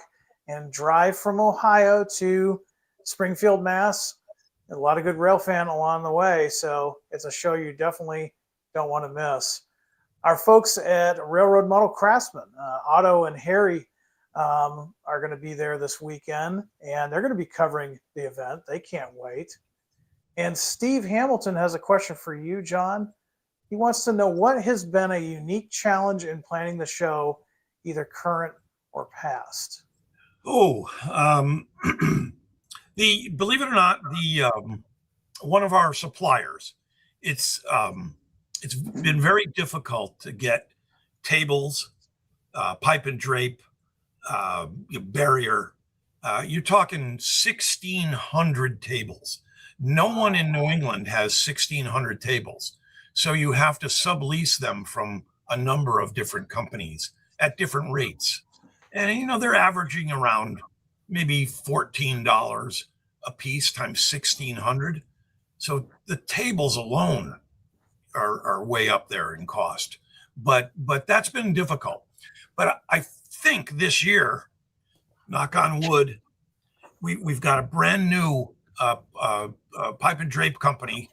and drive from Ohio to Springfield, Mass. A lot of good rail fan along the way, so it's a show you definitely don't want to miss. Our folks at Railroad Model Craftsman, Otto and Harry, are going to be there this weekend, and they're going to be covering the event. They can't wait. And Steve Hamilton has a question for you, John. He wants to know what has been a unique challenge in planning the show, either current or past. Oh, believe it or not, the one of our suppliers, it's been very difficult to get tables, pipe and drape, barrier. You're talking 1,600 tables. No one in New England has 1,600 tables. So you have to sublease them from a number of different companies at different rates. And, they're averaging around maybe $14 a piece times 1,600. So the tables alone are way up there in cost. But that's been difficult. But I think this year, knock on wood, we've got a brand new pipe and drape company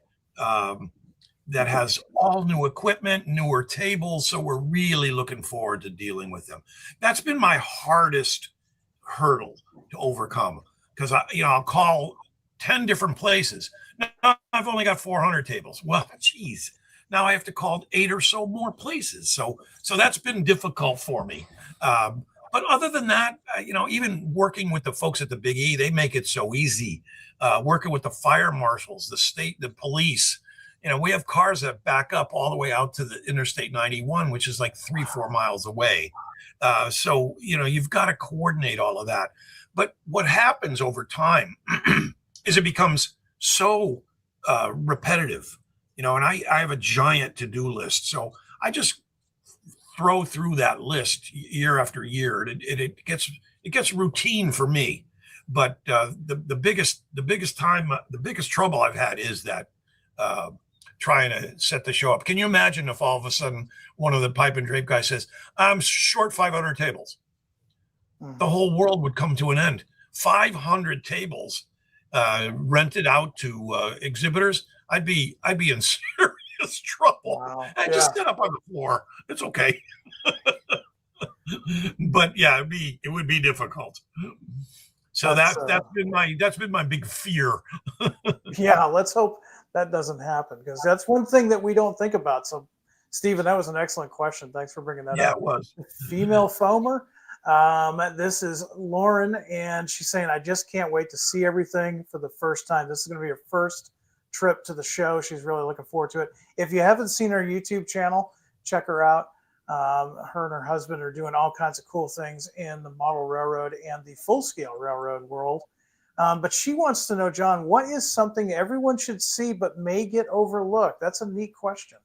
that has all new equipment, newer tables. So we're really looking forward to dealing with them. That's been my hardest hurdle to overcome, because I'll call 10 different places. Now I've only got 400 tables. Well, geez, now I have to call 8 or so more places. So that's been difficult for me. But other than that, even working with the folks at the Big E, they make it so easy. Working with the fire marshals, the state, the police. We have cars that back up all the way out to the Interstate 91, which is like 3-4 miles away. So you've got to coordinate all of that. But what happens over time is it becomes so repetitive, and I have a giant to-do list. So I just throw through that list year after year. It gets routine for me. But the biggest trouble I've had is that trying to set the show up. Can you imagine if all of a sudden one of the pipe and drape guys says, I'm short 500 tables? The whole world would come to an end. 500 tables rented out to exhibitors. I'd be in serious trouble. Wow. And just sit up on the floor. It's okay. But yeah, it would be difficult. So that's been my big fear. Yeah, let's hope that doesn't happen, because that's one thing that we don't think about. So, Stephen, that was an excellent question. Thanks for bringing that up. Yeah, it was. Female foamer. This is Lauren, and she's saying, I just can't wait to see everything for the first time. This is going to be her first trip to the show. She's really looking forward to it. If you haven't seen her YouTube channel, check her out. Her and her husband are doing all kinds of cool things in the model railroad and the full-scale railroad world. But she wants to know, John, what is something everyone should see but may get overlooked? That's a neat question.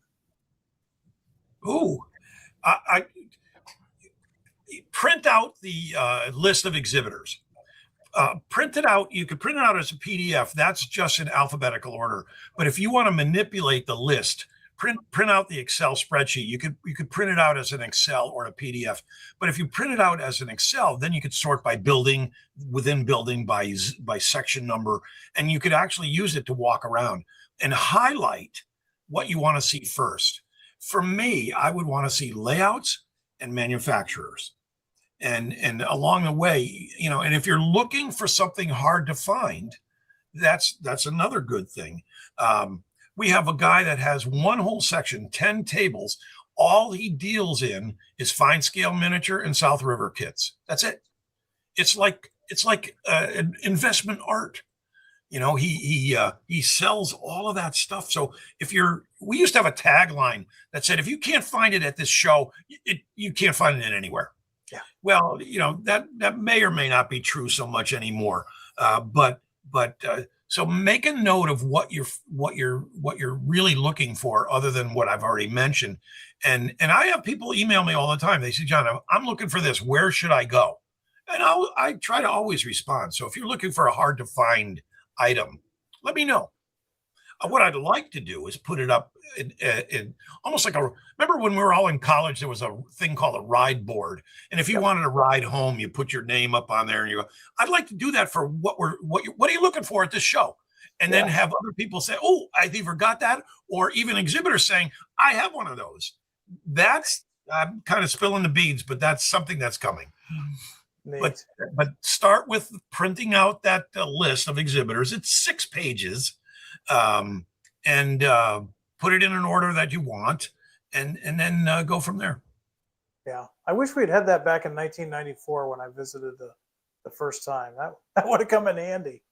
Ooh, I print out the list of exhibitors. Print it out. You could print it out as a PDF. That's just in alphabetical order. But if you want to manipulate the list, print out the Excel spreadsheet. You could print it out as an Excel or a PDF. But if you print it out as an Excel, then you could sort by building, within building, by section number, and you could actually use it to walk around and highlight what you want to see first. For me, I would want to see layouts and manufacturers. And along the way, and if you're looking for something hard to find, that's another good thing. We have a guy that has one whole section, 10 tables. All he deals in is fine scale miniature and South River kits. That's it. It's like an investment art. He sells all of that stuff. So we used to have a tagline that said, if you can't find it at this show, you can't find it anywhere. Yeah. Well, that may or may not be true so much anymore. But so make a note of what you're really looking for, other than what I've already mentioned. And I have people email me all the time. They say, John, I'm looking for this. Where should I go? And I try to always respond. So if you're looking for a hard to find item, let me know. What I'd like to do is put it up in almost like remember when we were all in college, there was a thing called a ride board. And if you wanted to ride home, you put your name up on there and you go, I'd like to do that for what are you looking for at this show? And then have other people say, oh, I either got that, or even exhibitors saying, I have one of those. I'm kind of spilling the beans, but that's something that's coming. But start with printing out that list of exhibitors. It's 6 pages, and put it in an order that you want, and then go from there. Yeah, I wish we'd had that back in 1994 when I visited the first time. That would have come in handy.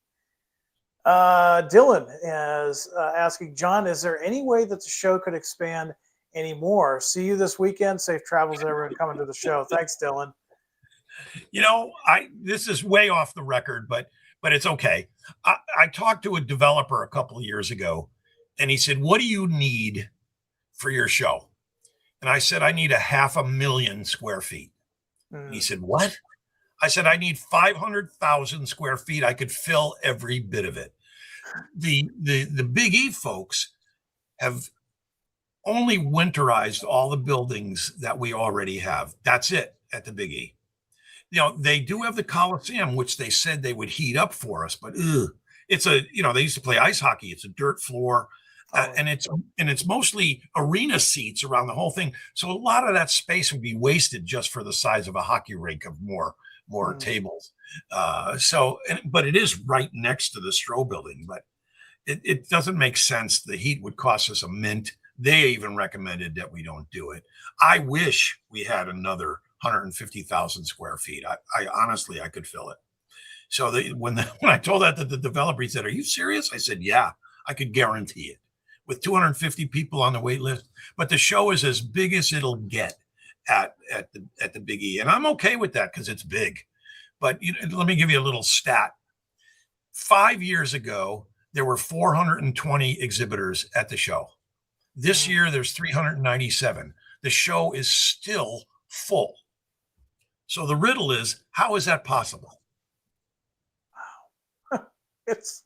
Dylan is asking, John, is there any way that the show could expand anymore? See you this weekend. Safe travels, everyone coming to the show. Thanks, Dylan. This is way off the record, but it's okay. I talked to a developer a couple of years ago, and he said, what do you need for your show? And I said, I need 500,000 square feet. And he said, what? I said, I need 500,000 square feet. I could fill every bit of it. The Big E folks have only winterized all the buildings that we already have. That's it at the Big E. They do have the Coliseum, which they said they would heat up for us, but it's they used to play ice hockey. It's a dirt floor, and it's mostly arena seats around the whole thing. So a lot of that space would be wasted just for the size of a hockey rink of more tables. But it is right next to the Stroh building, but it doesn't make sense. The heat would cost us a mint. They even recommended that we don't do it. I wish we had another 150,000 square feet. I honestly, I could fill it. So when I told that to the developer, he said, are you serious? I said, yeah, I could guarantee it, with 250 people on the wait list. But the show is as big as it'll get at the Big E. And I'm okay with that because it's big. But let me give you a little stat. 5 years ago, there were 420 exhibitors at the show. This year, there's 397. The show is still full. So the riddle is, how is that possible? Wow. It's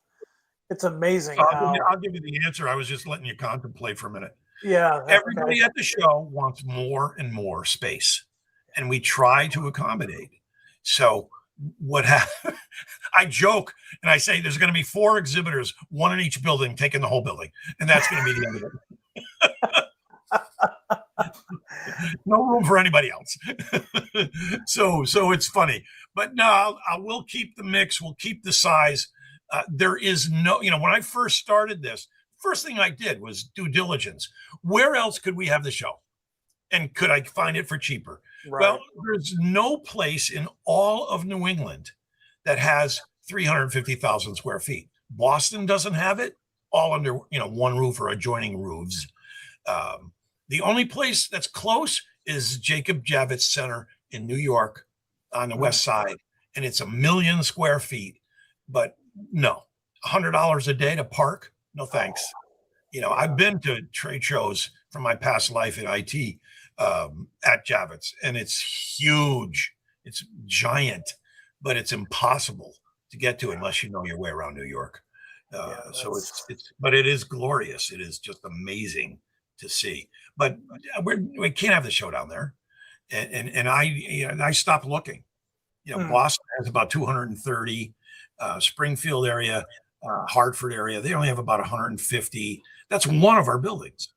amazing. I'll give you the answer. I was just letting you contemplate for a minute. Yeah. Everybody at the show wants more and more space, and we try to accommodate. So what happened? I joke and I say there's going to be 4 exhibitors, 1 in each building, taking the whole building, and that's going to be the end of it. No room for anybody else. So it's funny, but no, I will keep the mix. We'll keep the size. There is no, when I first started this, first thing I did was due diligence. Where else could we have the show? And could I find it for cheaper? Right. Well, there's no place in all of New England that has 350,000 square feet. Boston doesn't have it, all under, one roof or adjoining roofs. The only place that's close is Jacob Javits Center in New York on the west side, and it's 1 million square feet. But no, $100 a day to park? No thanks. I've been to trade shows from my past life in IT at Javits, and it's huge. It's giant, but it's impossible to get to unless you know your way around New York. So but it is glorious. It is just amazing to see. But we can't have the show down there, and I stopped looking. Boston has about 230, Springfield area, Hartford area, they only have about 150. That's one of our buildings,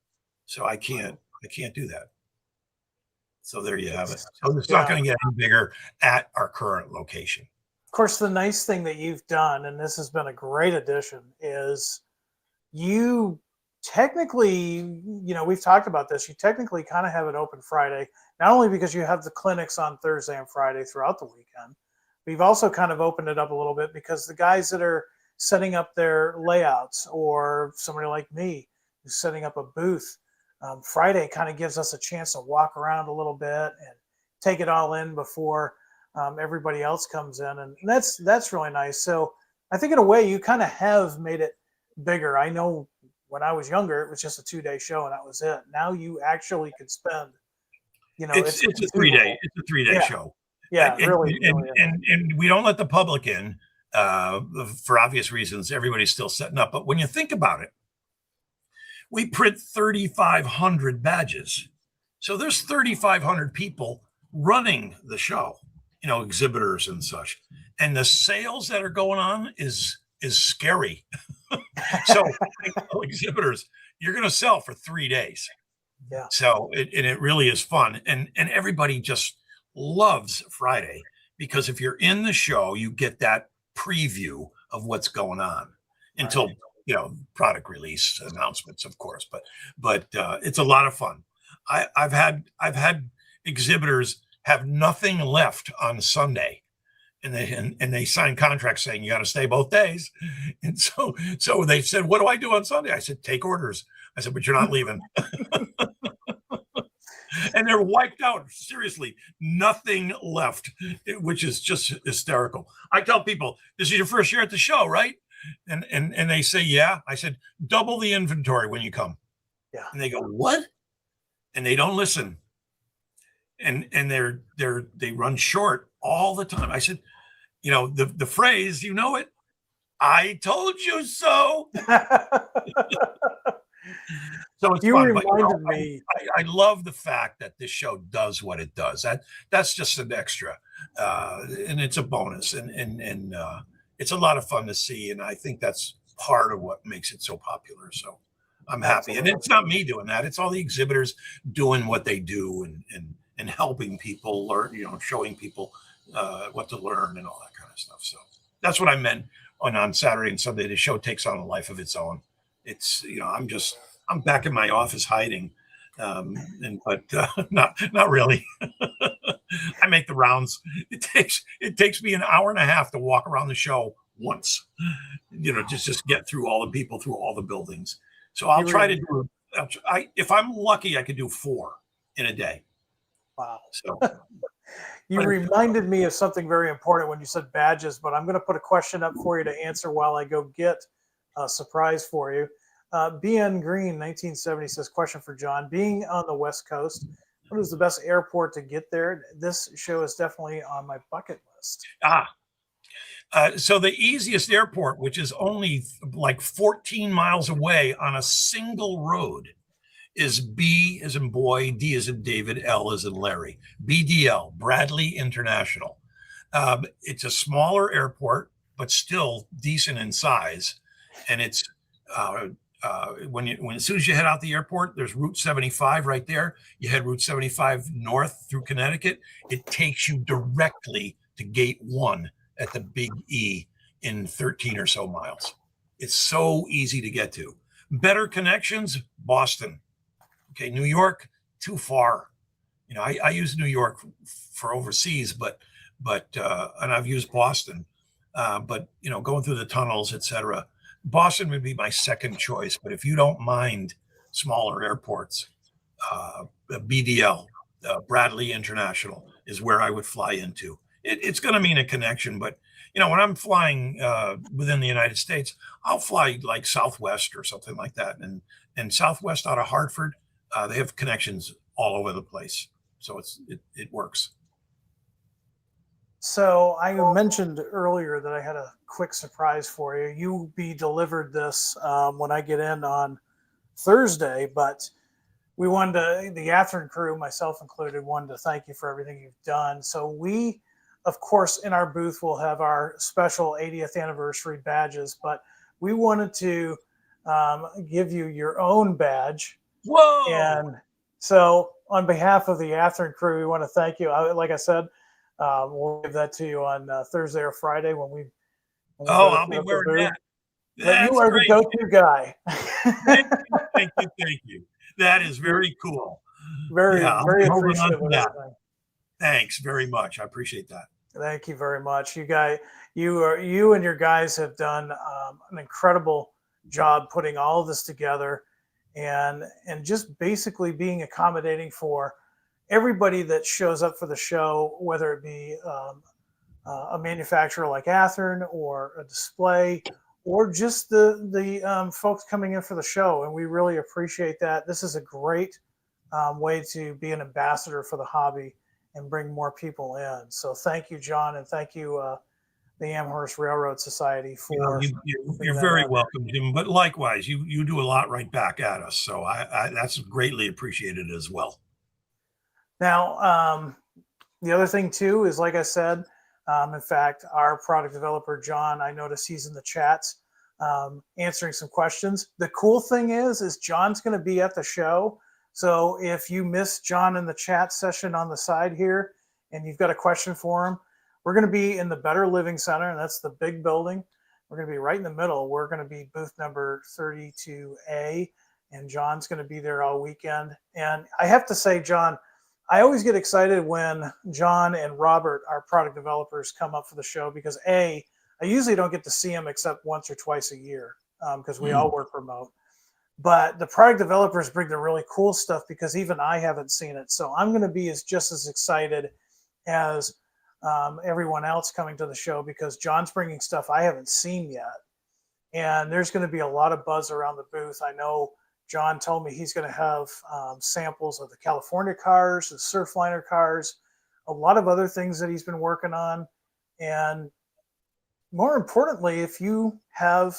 so I can't do that. So there you have it. So it's not going to get any bigger at our current location. Of course, the nice thing that you've done, and this has been a great addition, is you technically, we've talked about this, you technically kind of have it open Friday, not only because you have the clinics on Thursday and Friday throughout the weekend, we've also kind of opened it up a little bit because the guys that are setting up their layouts, or somebody like me who's setting up a booth. Friday kind of gives us a chance to walk around a little bit and take it all in before everybody else comes in, and that's really nice. So I think in a way you kind of have made it bigger. I know when I was younger, it was just a 2-day show and that was it. Now you actually could spend, it's a 3-day, it's a 3-day show. Yeah, and, really. And we don't let the public in for obvious reasons. Everybody's still setting up. But when you think about it, we print 3,500 badges. So there's 3,500 people running the show, exhibitors and such. And the sales that are going on is scary. So exhibitors, you're going to sell for 3 days. Yeah. So it really is fun. And everybody just loves Friday, because if you're in the show, you get that preview of what's going on until, product release announcements, of course, but it's a lot of fun. I've had exhibitors have nothing left on Sunday, and they sign contracts saying you got to stay both days. And so they said, what do I do on Sunday? I said, take orders. I said, but you're not leaving. And they're wiped out. Seriously, nothing left, which is just hysterical. I tell people, this is your first year at the show, right? And they say, yeah. I said, double the inventory when you come. Yeah. And they go, what? And they don't listen. And they run short all the time. I said, the phrase, it, I told you so. So it's fun. Reminded me. I love the fact that this show does what it does. That's just an extra, and it's a bonus, and it's a lot of fun to see. And I think that's part of what makes it so popular. So I'm happy, and it's not me doing that. It's all the exhibitors doing what they do and helping people learn. Showing people what to learn and all that kind of stuff. So that's what I meant on Saturday and Sunday. The show takes on a life of its own. It's I'm back in my office hiding, but not really. I make the rounds. It takes me an hour and a half to walk around the show once, just get through all the people, through all the buildings. So I'll try to do. If I'm lucky, I could do 4 in a day. Wow. So you reminded me of something very important when you said badges, but I'm going to put a question up for you to answer while I go get a surprise for you. BN Green 1970 says, question for John. Being on the West Coast, what is the best airport to get there? This show is definitely on my bucket list. So the easiest airport, which is only like 14 miles away on a single road, is B as in boy, D as in David, L as in Larry. BDL, Bradley International. It's a smaller airport, but still decent in size. And it's as soon as you head out the airport, there's Route 75 right there. You head Route 75 north through Connecticut. It takes you directly to Gate 1 at the Big E in 13 or so miles. It's so easy to get to. Better connections, Boston. Okay, New York, too far. I use New York for overseas, but and I've used Boston, but going through the tunnels, etc. Boston would be my second choice, but if you don't mind smaller airports, BDL, Bradley International, is where I would fly into. It's going to mean a connection, but when I'm flying within the United States, I'll fly like Southwest or something like that, and Southwest out of Hartford, they have connections all over the place, so it works. So I mentioned earlier that I had a quick surprise for you. You'll be delivered this when I get in on Thursday, but we wanted to, the Athearn crew, myself included, wanted to thank you for everything you've done. So we, of course, in our booth, will have our special 80th anniversary badges, but we wanted to give you your own badge. Whoa! And so on behalf of the Athearn crew, we want to thank you. Like I said, we'll give that to you on Thursday or Friday when we I'll be wearing that. But you are the go-to guy. Thank you. That is very cool. Very appreciative of that. Thanks very much. I appreciate that. Thank you very much. You and your guys have done an incredible job putting all of this together, and just basically being accommodating for everybody that shows up for the show, whether it be a manufacturer like Athearn or a display, or just the folks coming in for the show. And we really appreciate that. This is a great way to be an ambassador for the hobby and bring more people in. So thank you, John, and thank you, the Amherst Railroad Society, for You're very welcome, Jim. But likewise, you do a lot right back at us. So I that's greatly appreciated as well. Now, the other thing too is, like I said, in fact, our product developer, John, I noticed he's in the chats answering some questions. The cool thing is John's going to be at the show. So if you miss John in the chat session on the side here and you've got a question for him, we're going to be in the Better Living Center, and that's the big building. We're going to be right in the middle. We're going to be booth number 32A, and John's going to be there all weekend. And I have to say, John, I always get excited when John and Robert, our product developers, come up for the show because I usually don't get to see them except once or twice a year because we all work remote. But the product developers bring the really cool stuff because even I haven't seen it. So I'm going to be just as excited as everyone else coming to the show because John's bringing stuff I haven't seen yet. And there's going to be a lot of buzz around the booth. I know John told me he's going to have samples of the California cars, the Surfliner cars, a lot of other things that he's been working on. And more importantly, if you have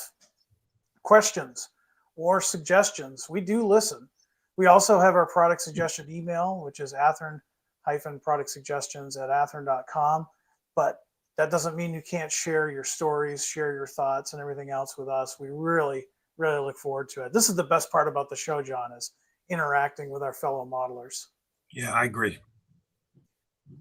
questions or suggestions, we do listen. We also have our product suggestion email, which is athearn-productsuggestions@athearn.com. But that doesn't mean you can't share your stories, share your thoughts and everything else with us. We really look forward to it. This is the best part about the show, John, is interacting with our fellow modelers. Yeah, I agree.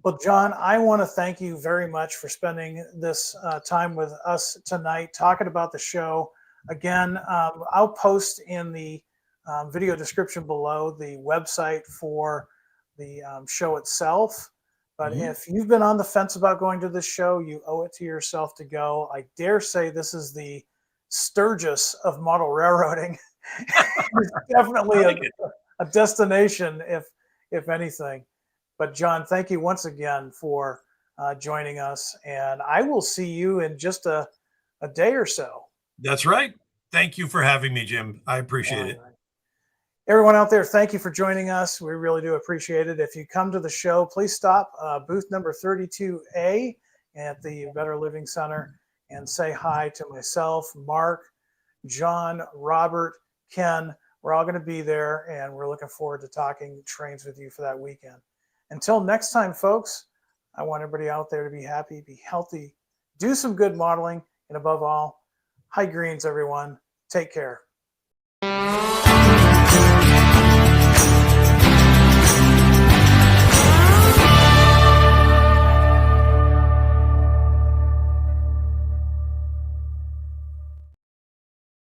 Well, John, I want to thank you very much for spending this time with us tonight, talking about the show. Again, I'll post in the video description below the website for the show itself. But if you've been on the fence about going to this show, you owe it to yourself to go. I dare say this is the Sturgis of model railroading. It's definitely a destination, if anything. But John, thank you once again for joining us, and I will see you in just a day or so. That's right. Thank you for having me, Jim. I appreciate it. Right. Everyone out there, thank you for joining us. We really do appreciate it. If you come to the show, please stop booth number 32A at the Better Living Center and say hi to myself, Mark, John, Robert, Ken. We're all going to be there, and we're looking forward to talking trains with you for that weekend. Until next time, folks, I want everybody out there to be happy, be healthy, do some good modeling, and above all, high greens, everyone. Take care.